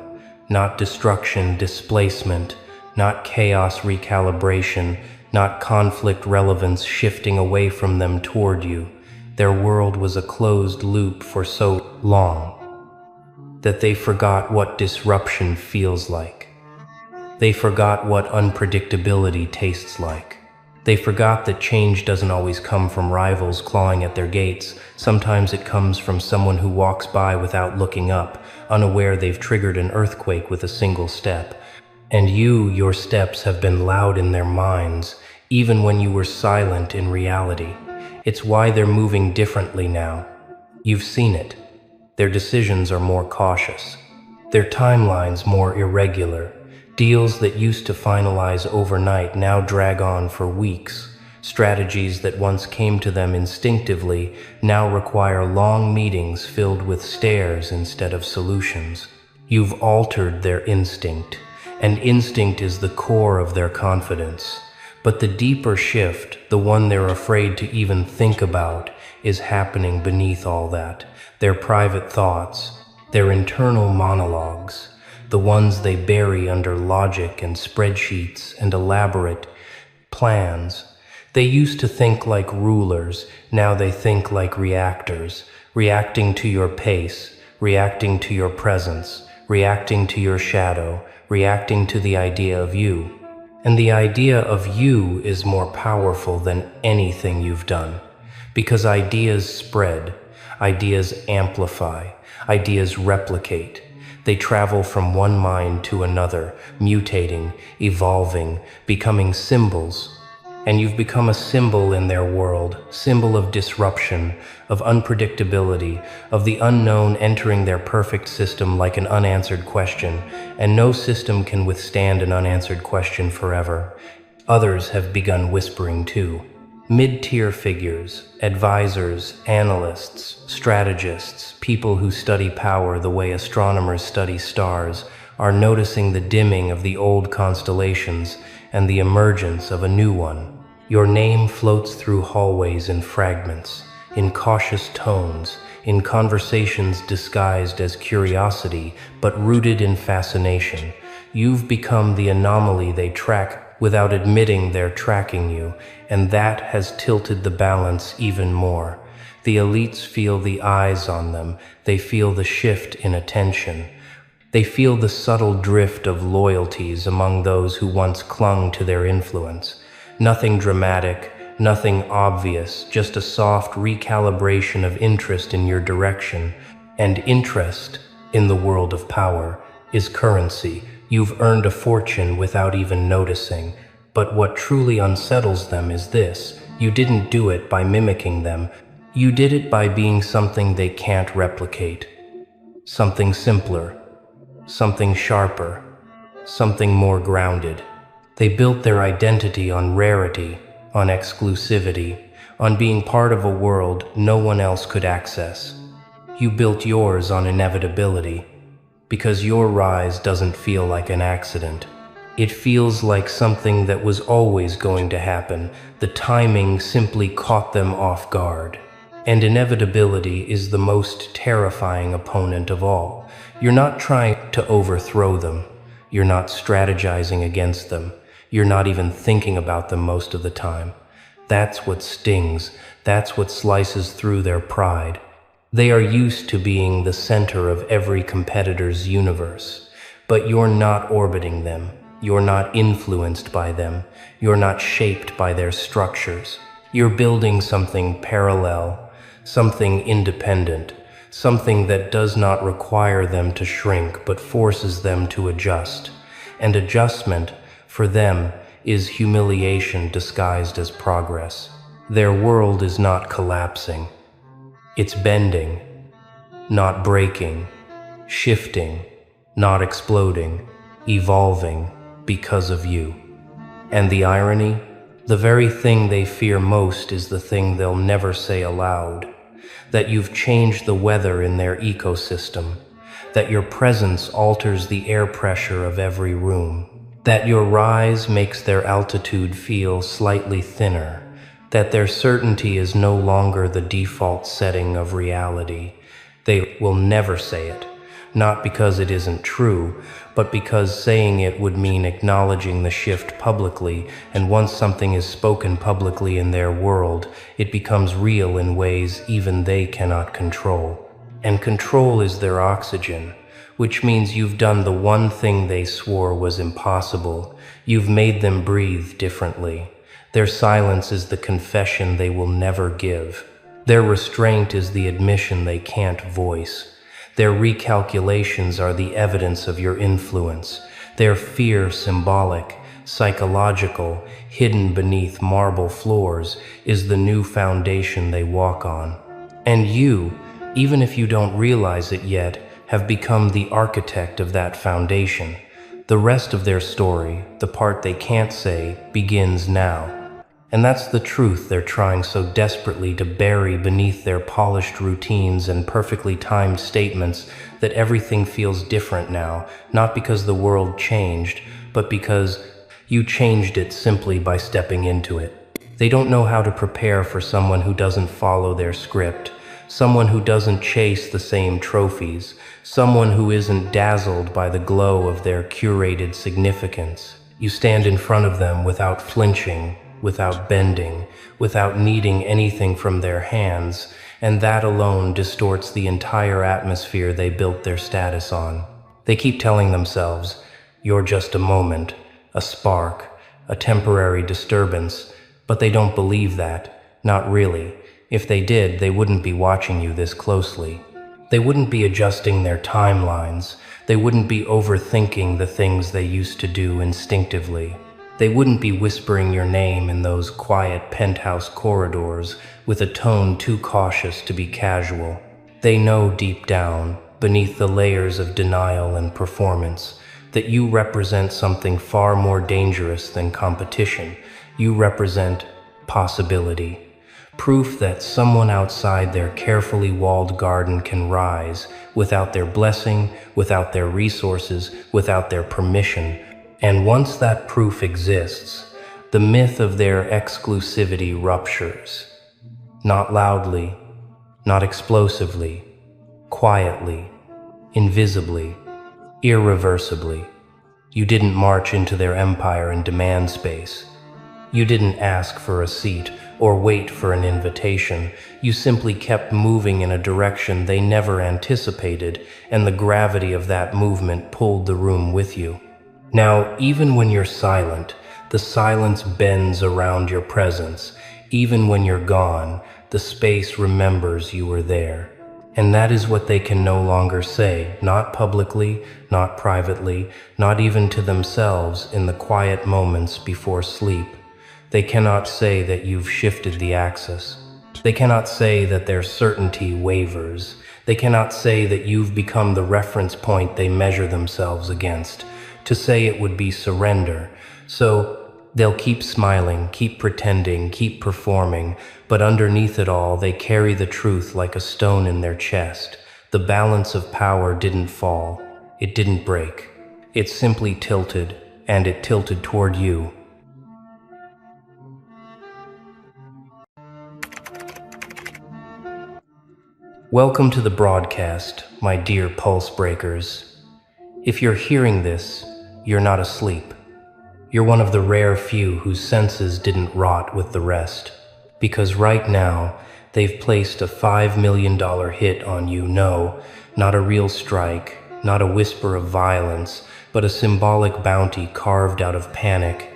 Not destruction, displacement, not chaos recalibration, not conflict relevance shifting away from them toward you. Their world was a closed loop for so long that they forgot what disruption feels like. They forgot what unpredictability tastes like. They forgot that change doesn't always come from rivals clawing at their gates. Sometimes it comes from someone who walks by without looking up, unaware they've triggered an earthquake with a single step. And your steps have been loud in their minds, even when you were silent in reality. It's why they're moving differently now. You've seen it. Their decisions are more cautious. Their timelines more irregular. Deals that used to finalize overnight now drag on for weeks. Strategies that once came to them instinctively now require long meetings filled with stares instead of solutions. You've altered their instinct, and instinct is the core of their confidence. But the deeper shift, the one they're afraid to even think about, is happening beneath all that. Their private thoughts, their internal monologues, the ones they bury under logic and spreadsheets and elaborate plans. They used to think like rulers, now they think like reactors, reacting to your pace, reacting to your presence, reacting to your shadow, reacting to the idea of you. And the idea of you is more powerful than anything you've done. Because ideas spread, ideas amplify, ideas replicate. They travel from one mind to another, mutating, evolving, becoming symbols. And you've become a symbol in their world, symbol of disruption, of unpredictability, of the unknown entering their perfect system like an unanswered question, and no system can withstand an unanswered question forever. Others have begun whispering too. Mid-tier figures, advisors, analysts, strategists, people who study power the way astronomers study stars, are noticing the dimming of the old constellations and the emergence of a new one. Your name floats through hallways in fragments, in cautious tones, in conversations disguised as curiosity, but rooted in fascination. You've become the anomaly they track without admitting they're tracking you, and that has tilted the balance even more. The elites feel the eyes on them, they feel the shift in attention. They feel the subtle drift of loyalties among those who once clung to their influence. Nothing dramatic, nothing obvious, just a soft recalibration of interest in your direction. And interest, in the world of power, is currency. You've earned a fortune without even noticing. But what truly unsettles them is this: you didn't do it by mimicking them. You did it by being something they can't replicate. Something simpler. Something sharper, something more grounded. They built their identity on rarity, on exclusivity, on being part of a world no one else could access. You built yours on inevitability, because your rise doesn't feel like an accident. It feels like something that was always going to happen. The timing simply caught them off guard. And inevitability is the most terrifying opponent of all. You're not trying to overthrow them. You're not strategizing against them. You're not even thinking about them most of the time. That's what stings. That's what slices through their pride. They are used to being the center of every competitor's universe. But you're not orbiting them. You're not influenced by them. You're not shaped by their structures. You're building something parallel, something independent, something that does not require them to shrink but forces them to adjust. And adjustment, for them, is humiliation disguised as progress. Their world is not collapsing. It's bending, not breaking, shifting, not exploding, evolving because of you. And the irony? The very thing they fear most is the thing they'll never say aloud. That you've changed the weather in their ecosystem, that your presence alters the air pressure of every room, that your rise makes their altitude feel slightly thinner, that their certainty is no longer the default setting of reality. They will never say it, not because it isn't true, but because saying it would mean acknowledging the shift publicly, and once something is spoken publicly in their world, it becomes real in ways even they cannot control. And control is their oxygen, which means you've done the one thing they swore was impossible. You've made them breathe differently. Their silence is the confession they will never give. Their restraint is the admission they can't voice. Their recalculations are the evidence of your influence. Their fear, symbolic, psychological, hidden beneath marble floors, is the new foundation they walk on. And you, even if you don't realize it yet, have become the architect of that foundation. The rest of their story, the part they can't say, begins now. And that's the truth they're trying so desperately to bury beneath their polished routines and perfectly timed statements, that everything feels different now, not because the world changed, but because you changed it simply by stepping into it. They don't know how to prepare for someone who doesn't follow their script, someone who doesn't chase the same trophies, someone who isn't dazzled by the glow of their curated significance. You stand in front of them without flinching, without bending, without needing anything from their hands, and that alone distorts the entire atmosphere they built their status on. They keep telling themselves, "You're just a moment, a spark, a temporary disturbance," but they don't believe that. Not really. If they did, they wouldn't be watching you this closely. They wouldn't be adjusting their timelines. They wouldn't be overthinking the things they used to do instinctively. They wouldn't be whispering your name in those quiet penthouse corridors with a tone too cautious to be casual. They know deep down, beneath the layers of denial and performance, that you represent something far more dangerous than competition. You represent possibility. Proof that someone outside their carefully walled garden can rise without their blessing, without their resources, without their permission. And once that proof exists, the myth of their exclusivity ruptures. Not loudly, not explosively, quietly, invisibly, irreversibly. You didn't march into their empire and demand space. You didn't ask for a seat or wait for an invitation. You simply kept moving in a direction they never anticipated, and the gravity of that movement pulled the room with you. Now, even when you're silent, the silence bends around your presence. Even when you're gone, the space remembers you were there. And that is what they can no longer say, not publicly, not privately, not even to themselves in the quiet moments before sleep. They cannot say that you've shifted the axis. They cannot say that their certainty wavers. They cannot say that you've become the reference point they measure themselves against. To say it would be surrender. So they'll keep smiling, keep pretending, keep performing, but underneath it all, they carry the truth like a stone in their chest. The balance of power didn't fall. It didn't break. It simply tilted, and it tilted toward you. Welcome to the broadcast, my dear pulse breakers. If you're hearing this, you're not asleep. You're one of the rare few whose senses didn't rot with the rest. Because right now, they've placed a $5 million hit on you. No, not a real strike, not a whisper of violence, but a symbolic bounty carved out of panic.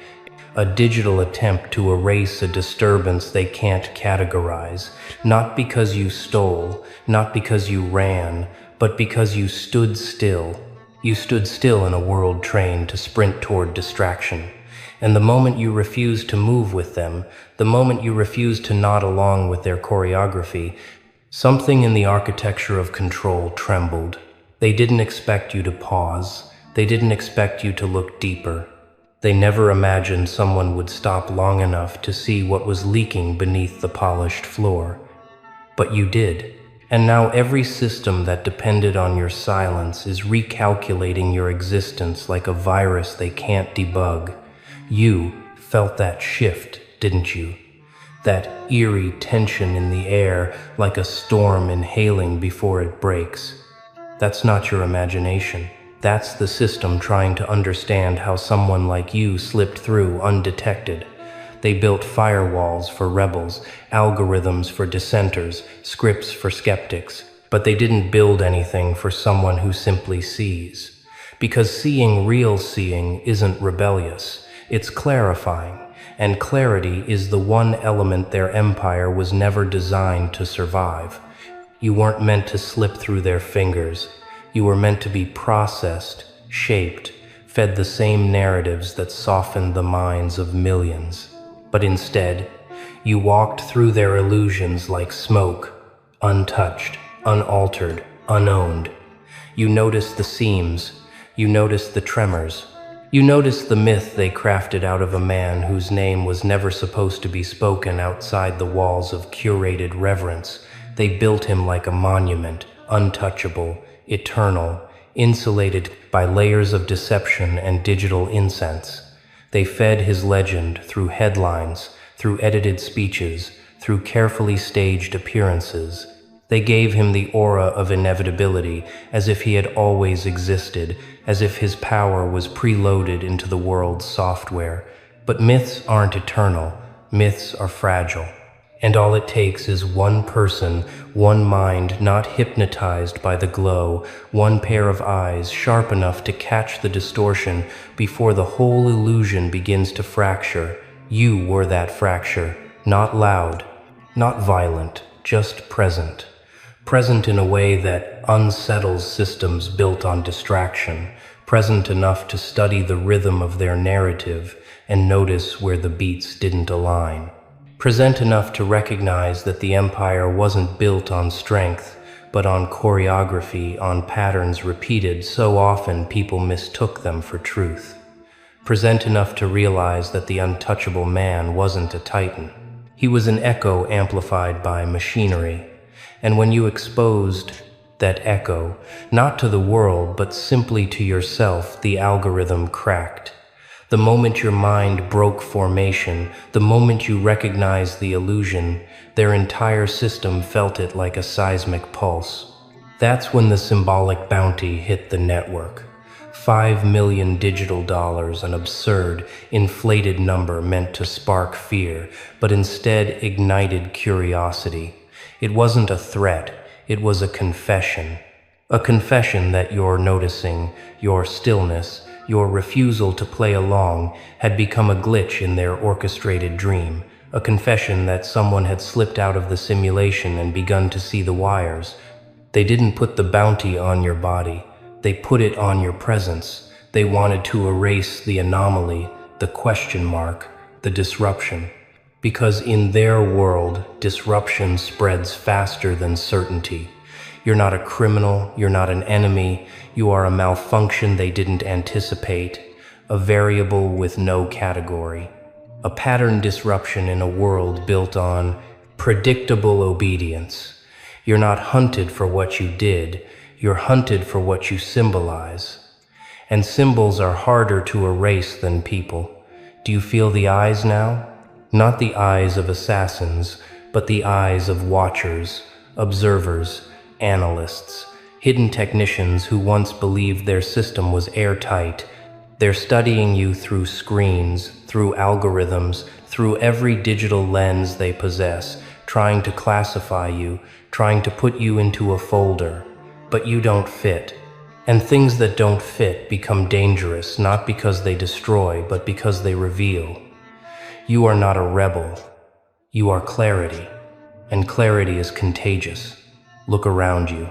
A digital attempt to erase a disturbance they can't categorize, not because you stole, not because you ran, but because you stood still. You stood still in a world trained to sprint toward distraction. And the moment you refused to move with them, the moment you refused to nod along with their choreography, something in the architecture of control trembled. They didn't expect you to pause. They didn't expect you to look deeper. They never imagined someone would stop long enough to see what was leaking beneath the polished floor. But you did. And now every system that depended on your silence is recalculating your existence like a virus they can't debug. You felt that shift, didn't you? That eerie tension in the air like a storm inhaling before it breaks. That's not your imagination. That's the system trying to understand how someone like you slipped through undetected. They built firewalls for rebels, algorithms for dissenters, scripts for skeptics, but they didn't build anything for someone who simply sees. Because real seeing isn't rebellious, it's clarifying, and clarity is the one element their empire was never designed to survive. You weren't meant to slip through their fingers. You were meant to be processed, shaped, fed the same narratives that softened the minds of millions. But instead, you walked through their illusions like smoke, untouched, unaltered, unowned. You noticed the seams, you noticed the tremors, you noticed the myth they crafted out of a man whose name was never supposed to be spoken outside the walls of curated reverence. They built him like a monument, untouchable, eternal, insulated by layers of deception and digital incense. They fed his legend through headlines, through edited speeches, through carefully staged appearances. They gave him the aura of inevitability, as if he had always existed, as if his power was preloaded into the world's software. But myths aren't eternal. Myths are fragile, and all it takes is one person, one mind not hypnotized by the glow, one pair of eyes sharp enough to catch the distortion before the whole illusion begins to fracture. You were that fracture, not loud, not violent, just present. Present in a way that unsettles systems built on distraction, present enough to study the rhythm of their narrative and notice where the beats didn't align. Present enough to recognize that the empire wasn't built on strength, but on choreography, on patterns repeated so often people mistook them for truth. Present enough to realize that the untouchable man wasn't a titan. He was an echo amplified by machinery. And when you exposed that echo, not to the world, but simply to yourself, the algorithm cracked. The moment your mind broke formation, the moment you recognized the illusion, their entire system felt it like a seismic pulse. That's when the symbolic bounty hit the network. 5 million digital dollars, an absurd, inflated number meant to spark fear, but instead ignited curiosity. It wasn't a threat, it was a confession. A confession that your noticing, your stillness, your refusal to play along had become a glitch in their orchestrated dream. A confession that someone had slipped out of the simulation and begun to see the wires. They didn't put the bounty on your body, they put it on your presence. They wanted to erase the anomaly, the question mark, the disruption. Because in their world, disruption spreads faster than certainty. You're not a criminal, you're not an enemy, you are a malfunction they didn't anticipate, a variable with no category. A pattern disruption in a world built on predictable obedience. You're not hunted for what you did, you're hunted for what you symbolize. And symbols are harder to erase than people. Do you feel the eyes now? Not the eyes of assassins, but the eyes of watchers, observers, analysts, hidden technicians who once believed their system was airtight. They're studying you through screens, through algorithms, through every digital lens they possess, trying to classify you, trying to put you into a folder. But you don't fit. And things that don't fit become dangerous, not because they destroy, but because they reveal. You are not a rebel. You are clarity. And clarity is contagious. Look around you.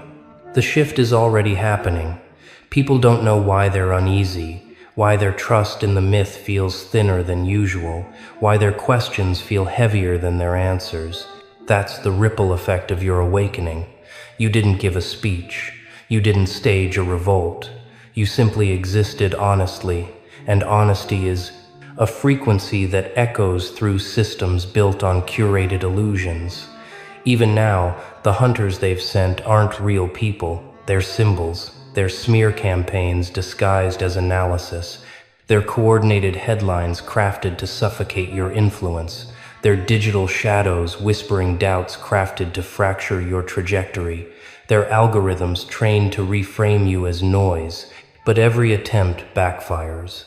The shift is already happening. People don't know why they're uneasy, why their trust in the myth feels thinner than usual, why their questions feel heavier than their answers. That's the ripple effect of your awakening. You didn't give a speech. You didn't stage a revolt. You simply existed honestly, and honesty is a frequency that echoes through systems built on curated illusions. Even now, the hunters they've sent aren't real people, they're symbols, they're smear campaigns disguised as analysis, they're coordinated headlines crafted to suffocate your influence, they're digital shadows whispering doubts crafted to fracture your trajectory, they're algorithms trained to reframe you as noise, but every attempt backfires.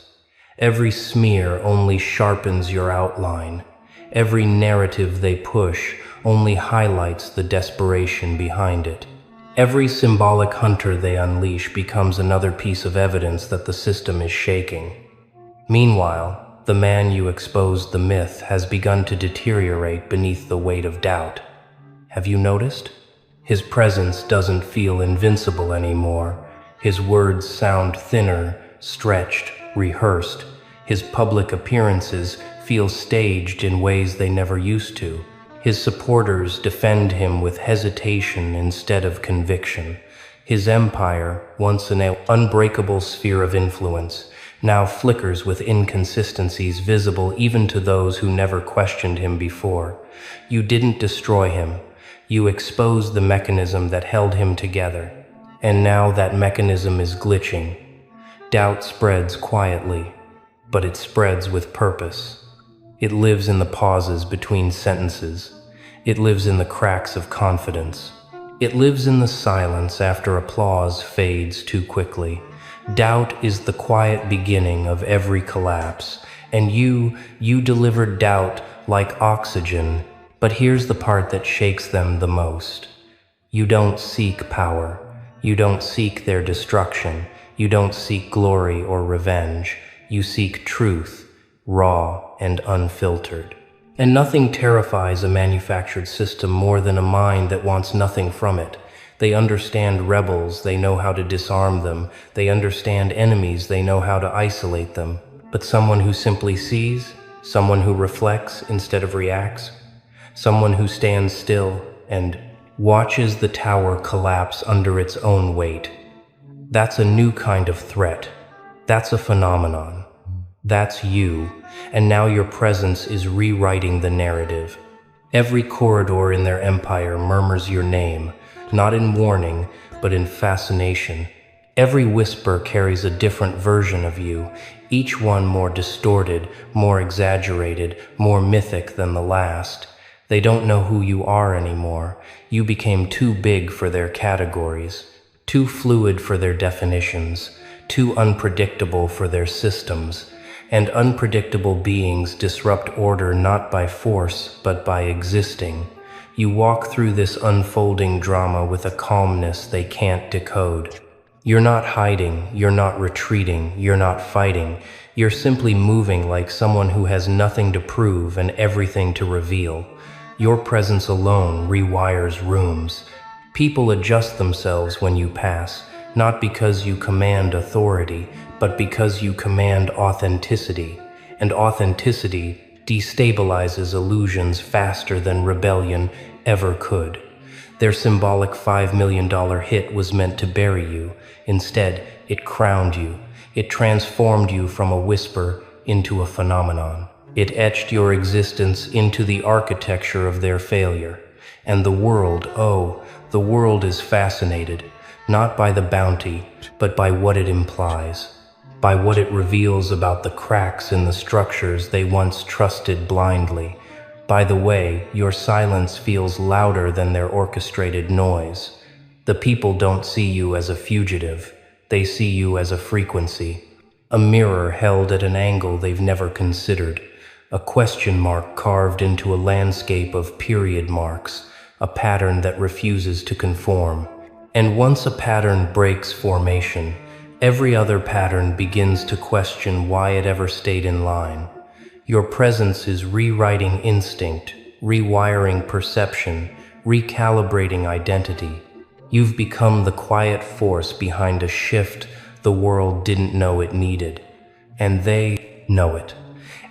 Every smear only sharpens your outline. Every narrative they push only highlights the desperation behind it. Every symbolic hunter they unleash becomes another piece of evidence that the system is shaking. Meanwhile, the man you exposed the myth has begun to deteriorate beneath the weight of doubt. Have you noticed? His presence doesn't feel invincible anymore. His words sound thinner, stretched, rehearsed. His public appearances feel staged in ways they never used to. His supporters defend him with hesitation instead of conviction. His empire, once an unbreakable sphere of influence, now flickers with inconsistencies visible even to those who never questioned him before. You didn't destroy him. You exposed the mechanism that held him together. And now that mechanism is glitching. Doubt spreads quietly, but it spreads with purpose. It lives in the pauses between sentences. It lives in the cracks of confidence. It lives in the silence after applause fades too quickly. Doubt is the quiet beginning of every collapse, and you delivered doubt like oxygen, but here's the part that shakes them the most. You don't seek power. You don't seek their destruction. You don't seek glory or revenge. You seek truth, raw and unfiltered. And nothing terrifies a manufactured system more than a mind that wants nothing from it. They understand rebels, they know how to disarm them. They understand enemies, they know how to isolate them. But someone who simply sees, someone who reflects instead of reacts, someone who stands still and watches the tower collapse under its own weight. That's a new kind of threat. That's a phenomenon. That's you, and now your presence is rewriting the narrative. Every corridor in their empire murmurs your name, not in warning, but in fascination. Every whisper carries a different version of you, each one more distorted, more exaggerated, more mythic than the last. They don't know who you are anymore. You became too big for their categories, too fluid for their definitions, too unpredictable for their systems. And unpredictable beings disrupt order not by force, but by existing. You walk through this unfolding drama with a calmness they can't decode. You're not hiding, you're not retreating, you're not fighting. You're simply moving like someone who has nothing to prove and everything to reveal. Your presence alone rewires rooms. People adjust themselves when you pass, not because you command authority, but because you command authenticity, and authenticity destabilizes illusions faster than rebellion ever could. Their symbolic $5 million hit was meant to bury you. Instead, it crowned you. It transformed you from a whisper into a phenomenon. It etched your existence into the architecture of their failure. And the world, oh, the world is fascinated, not by the bounty, but by what it implies. By what it reveals about the cracks in the structures they once trusted blindly. By the way, your silence feels louder than their orchestrated noise. The people don't see you as a fugitive. They see you as a frequency. A mirror held at an angle they've never considered. A question mark carved into a landscape of period marks. A pattern that refuses to conform. And once a pattern breaks formation, every other pattern begins to question why it ever stayed in line. Your presence is rewriting instinct, rewiring perception, recalibrating identity. You've become the quiet force behind a shift the world didn't know it needed. And they know it.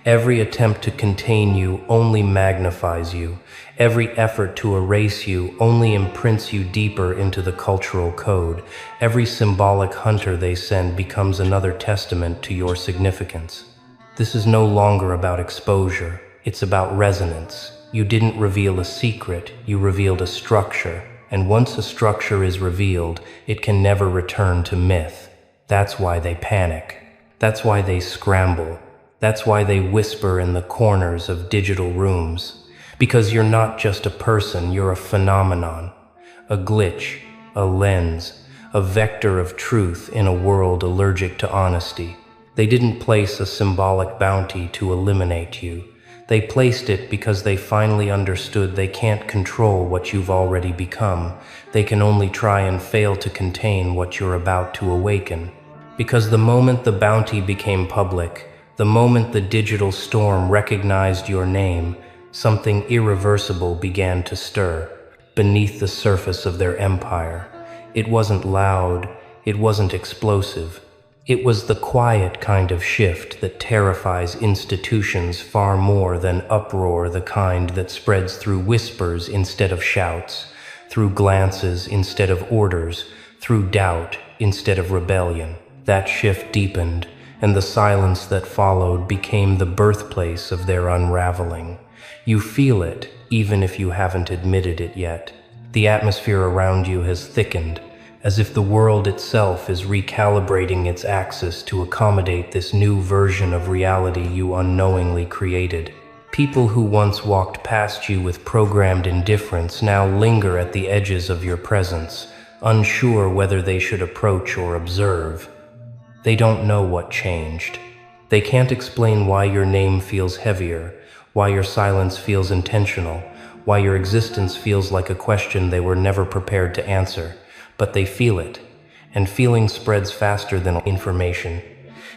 Every attempt to contain you only magnifies you. Every effort to erase you only imprints you deeper into the cultural code. Every symbolic hunter they send becomes another testament to your significance. This is no longer about exposure. It's about resonance. You didn't reveal a secret, you revealed a structure. And once a structure is revealed, it can never return to myth. That's why they panic. That's why they scramble. That's why they whisper in the corners of digital rooms. Because you're not just a person, you're a phenomenon. A glitch, a lens, a vector of truth in a world allergic to honesty. They didn't place a symbolic bounty to eliminate you. They placed it because they finally understood they can't control what you've already become. They can only try and fail to contain what you're about to awaken. Because the moment the bounty became public, the moment the digital storm recognized your name, something irreversible began to stir beneath the surface of their empire. It wasn't loud, it wasn't explosive. It was the quiet kind of shift that terrifies institutions far more than uproar, the kind that spreads through whispers instead of shouts, through glances instead of orders, through doubt instead of rebellion. That shift deepened, and the silence that followed became the birthplace of their unraveling. You feel it, even if you haven't admitted it yet. The atmosphere around you has thickened, as if the world itself is recalibrating its axis to accommodate this new version of reality you unknowingly created. People who once walked past you with programmed indifference now linger at the edges of your presence, unsure whether they should approach or observe. They don't know what changed. They can't explain why your name feels heavier, why your silence feels intentional, why your existence feels like a question they were never prepared to answer, but they feel it, and feeling spreads faster than information.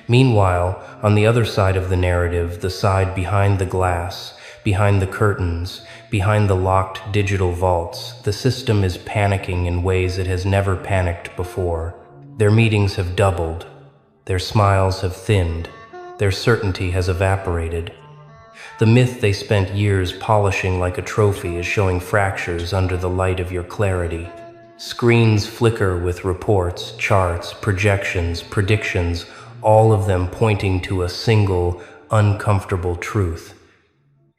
Meanwhile, on the other side of the narrative, the side behind the glass, behind the curtains, behind the locked digital vaults, the system is panicking in ways it has never panicked before. Their meetings have doubled, their smiles have thinned, their certainty has evaporated. The myth they spent years polishing like a trophy is showing fractures under the light of your clarity. Screens flicker with reports, charts, projections, predictions, all of them pointing to a single, uncomfortable truth.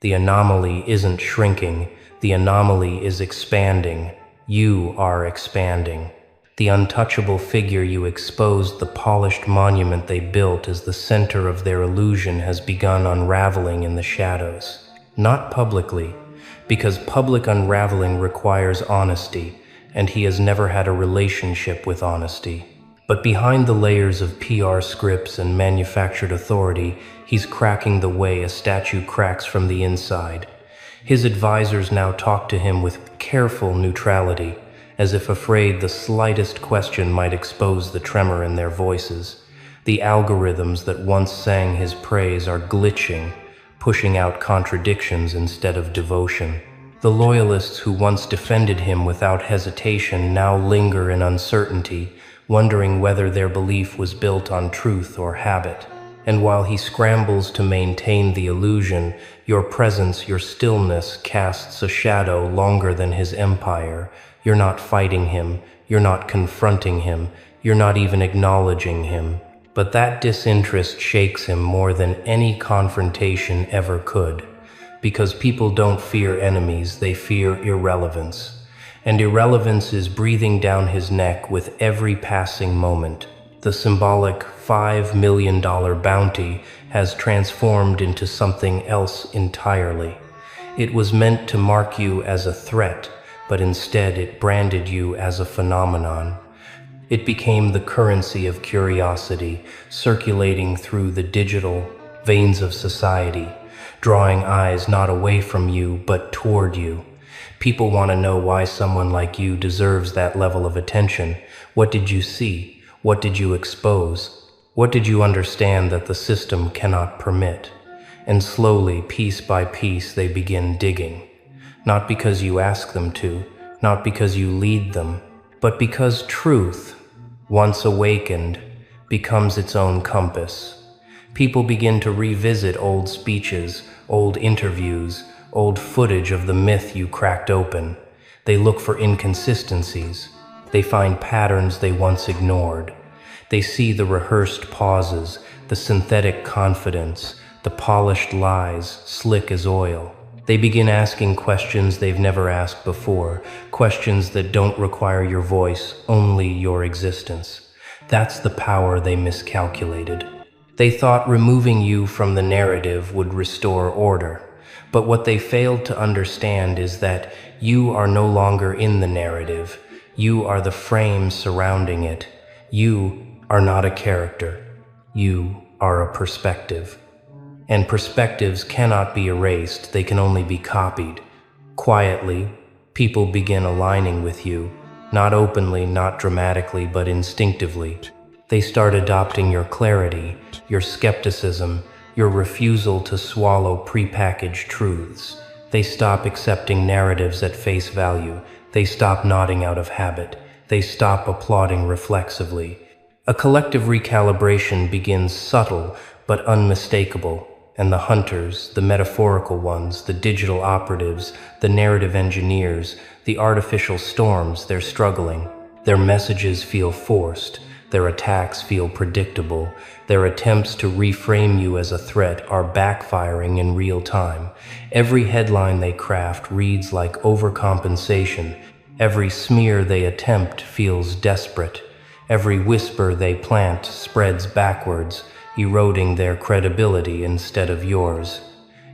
The anomaly isn't shrinking, the anomaly is expanding. You are expanding. The untouchable figure you exposed, the polished monument they built as the center of their illusion, has begun unraveling in the shadows. Not publicly, because public unraveling requires honesty, and he has never had a relationship with honesty. But behind the layers of PR scripts and manufactured authority, he's cracking the way a statue cracks from the inside. His advisors now talk to him with careful neutrality, as if afraid the slightest question might expose the tremor in their voices. The algorithms that once sang his praise are glitching, pushing out contradictions instead of devotion. The loyalists who once defended him without hesitation now linger in uncertainty, wondering whether their belief was built on truth or habit. And while he scrambles to maintain the illusion, your presence, your stillness, casts a shadow longer than his empire. You're not fighting him, you're not confronting him, you're not even acknowledging him. But that disinterest shakes him more than any confrontation ever could. Because people don't fear enemies, they fear irrelevance. And irrelevance is breathing down his neck with every passing moment. The symbolic $5 million bounty has transformed into something else entirely. It was meant to mark you as a threat, but instead it branded you as a phenomenon. It became the currency of curiosity, circulating through the digital veins of society, drawing eyes not away from you, but toward you. People want to know why someone like you deserves that level of attention. What did you see? What did you expose? What did you understand that the system cannot permit? And slowly, piece by piece, they begin digging. Not because you ask them to, not because you lead them, but because truth, once awakened, becomes its own compass. People begin to revisit old speeches, old interviews, old footage of the myth you cracked open. They look for inconsistencies. They find patterns they once ignored. They see the rehearsed pauses, the synthetic confidence, the polished lies, slick as oil. They begin asking questions they've never asked before, questions that don't require your voice, only your existence. That's the power they miscalculated. They thought removing you from the narrative would restore order. But what they failed to understand is that you are no longer in the narrative. You are the frame surrounding it. You are not a character. You are a perspective. And perspectives cannot be erased, they can only be copied. Quietly, people begin aligning with you, not openly, not dramatically, but instinctively. They start adopting your clarity, your skepticism, your refusal to swallow prepackaged truths. They stop accepting narratives at face value. They stop nodding out of habit. They stop applauding reflexively. A collective recalibration begins, subtle but unmistakable. And the hunters, the metaphorical ones, the digital operatives, the narrative engineers, the artificial storms, they're struggling. Their messages feel forced. Their attacks feel predictable. Their attempts to reframe you as a threat are backfiring in real time. Every headline they craft reads like overcompensation. Every smear they attempt feels desperate. Every whisper they plant spreads backwards, eroding their credibility instead of yours.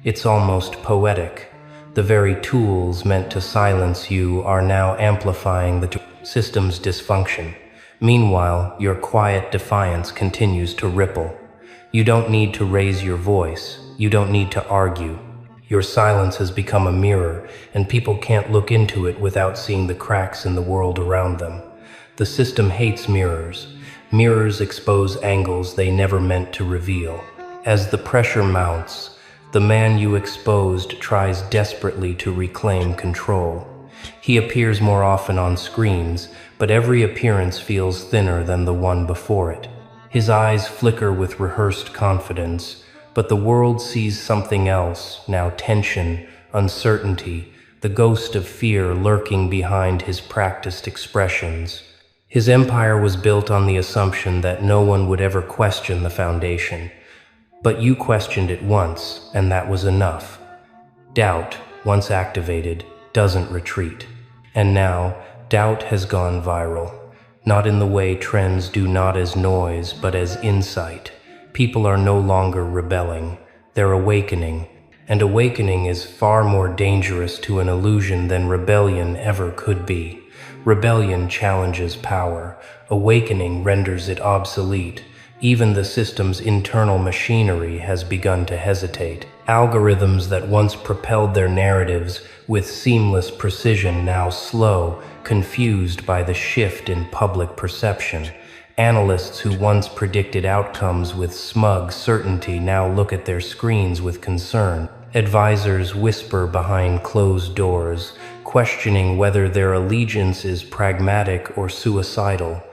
It's almost poetic. The very tools meant to silence you are now amplifying the system's dysfunction. Meanwhile, your quiet defiance continues to ripple. You don't need to raise your voice. You don't need to argue. Your silence has become a mirror, and people can't look into it without seeing the cracks in the world around them. The system hates mirrors. Mirrors expose angles they never meant to reveal. As the pressure mounts, the man you exposed tries desperately to reclaim control. He appears more often on screens, but every appearance feels thinner than the one before it. His eyes flicker with rehearsed confidence, but the world sees something else, now tension, uncertainty, the ghost of fear lurking behind his practiced expressions. His empire was built on the assumption that no one would ever question the foundation. But you questioned it once, and that was enough. Doubt, once activated, doesn't retreat. And now, doubt has gone viral. Not in the way trends do, not as noise, but as insight. People are no longer rebelling, they're awakening. And awakening is far more dangerous to an illusion than rebellion ever could be. Rebellion challenges power. Awakening renders it obsolete. Even the system's internal machinery has begun to hesitate. Algorithms that once propelled their narratives with seamless precision now slow, confused by the shift in public perception. Analysts who once predicted outcomes with smug certainty now look at their screens with concern. Advisors whisper behind closed doors, questioning whether their allegiance is pragmatic or suicidal.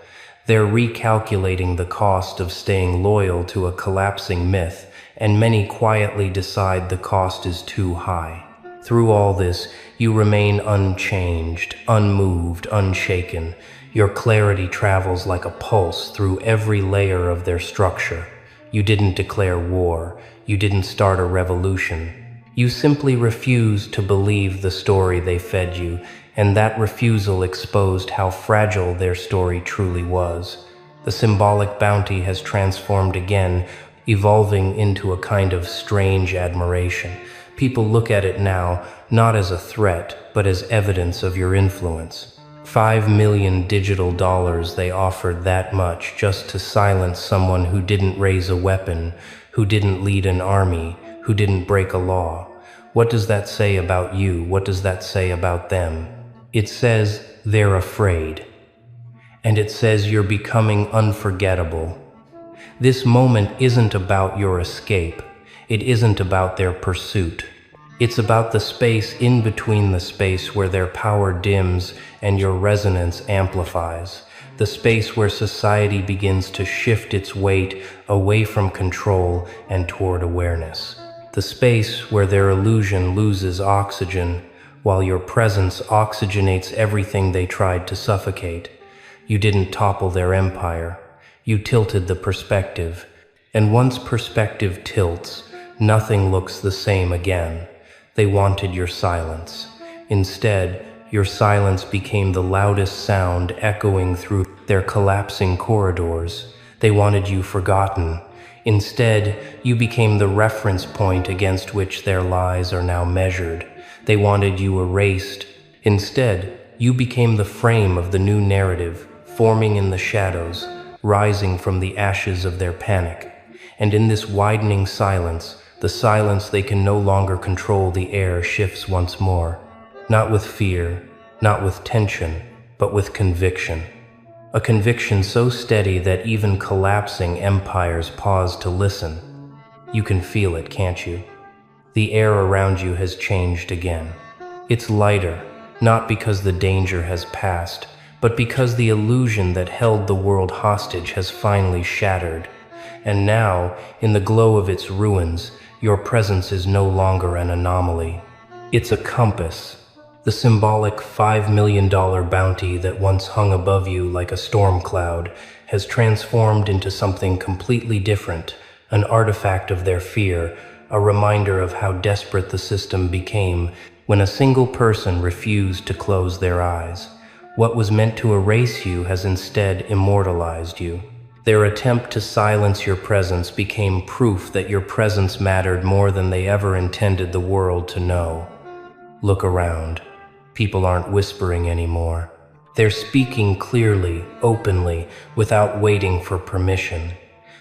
They're recalculating the cost of staying loyal to a collapsing myth, and many quietly decide the cost is too high. Through all this, you remain unchanged, unmoved, unshaken. Your clarity travels like a pulse through every layer of their structure. You didn't declare war. You didn't start a revolution. You simply refused to believe the story they fed you, and that refusal exposed how fragile their story truly was. The symbolic bounty has transformed again, evolving into a kind of strange admiration. People look at it now, not as a threat, but as evidence of your influence. 5 million digital dollars, they offered that much just to silence someone who didn't raise a weapon, who didn't lead an army, who didn't break a law. What does that say about you? What does that say about them? It says they're afraid. And it says you're becoming unforgettable. This moment isn't about your escape. It isn't about their pursuit. It's about the space in between, the space where their power dims and your resonance amplifies. The space where society begins to shift its weight away from control and toward awareness. The space where their illusion loses oxygen, while your presence oxygenates everything they tried to suffocate. You didn't topple their empire. You tilted the perspective. And once perspective tilts, nothing looks the same again. They wanted your silence. Instead, your silence became the loudest sound echoing through their collapsing corridors. They wanted you forgotten. Instead, you became the reference point against which their lies are now measured. They wanted you erased. Instead, you became the frame of the new narrative, forming in the shadows, rising from the ashes of their panic. And in this widening silence, the silence they can no longer control, the air shifts once more. Not with fear, not with tension, but with conviction. A conviction so steady that even collapsing empires pause to listen. You can feel it, can't you? The air around you has changed again. It's lighter, not because the danger has passed, but because the illusion that held the world hostage has finally shattered. And now, in the glow of its ruins, your presence is no longer an anomaly. It's a compass. The symbolic $5 million bounty that once hung above you like a storm cloud has transformed into something completely different, an artifact of their fear, a reminder of how desperate the system became when a single person refused to close their eyes. What was meant to erase you has instead immortalized you. Their attempt to silence your presence became proof that your presence mattered more than they ever intended the world to know. Look around. People aren't whispering anymore. They're speaking clearly, openly, without waiting for permission.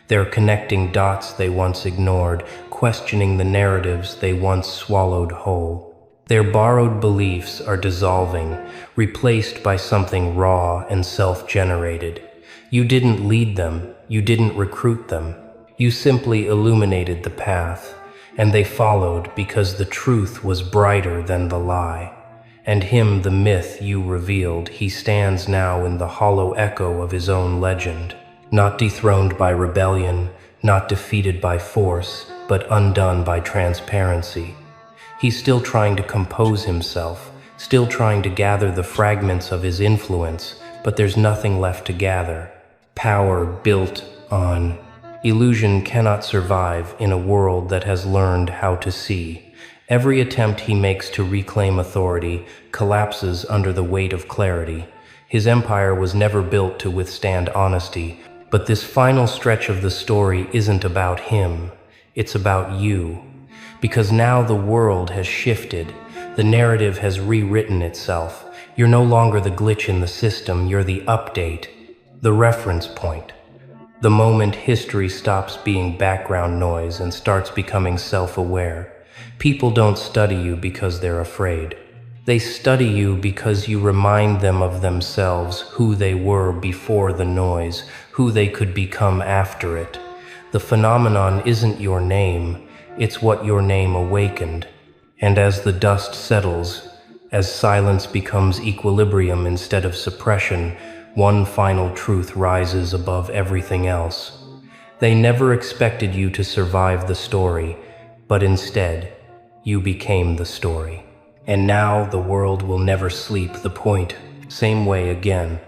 They're connecting dots they once ignored, questioning the narratives they once swallowed whole. Their borrowed beliefs are dissolving, replaced by something raw and self-generated. You didn't lead them, you didn't recruit them. You simply illuminated the path, and they followed because the truth was brighter than the lie. And him, the myth you revealed, he stands now in the hollow echo of his own legend. Not dethroned by rebellion, not defeated by force, but undone by transparency. He's still trying to compose himself, still trying to gather the fragments of his influence, but there's nothing left to gather. Power built on illusion cannot survive in a world that has learned how to see. Every attempt he makes to reclaim authority collapses under the weight of clarity. His empire was never built to withstand honesty, but this final stretch of the story isn't about him, it's about you. Because now the world has shifted, the narrative has rewritten itself. You're no longer the glitch in the system, you're the update, the reference point. The moment history stops being background noise and starts becoming self-aware. People don't study you because they're afraid. They study you because you remind them of themselves, who they were before the noise, who they could become after it. The phenomenon isn't your name, it's what your name awakened. And as the dust settles, as silence becomes equilibrium instead of suppression, one final truth rises above everything else. They never expected you to survive the story, but instead, you became the story. And now the world will never sleep the point, same way again.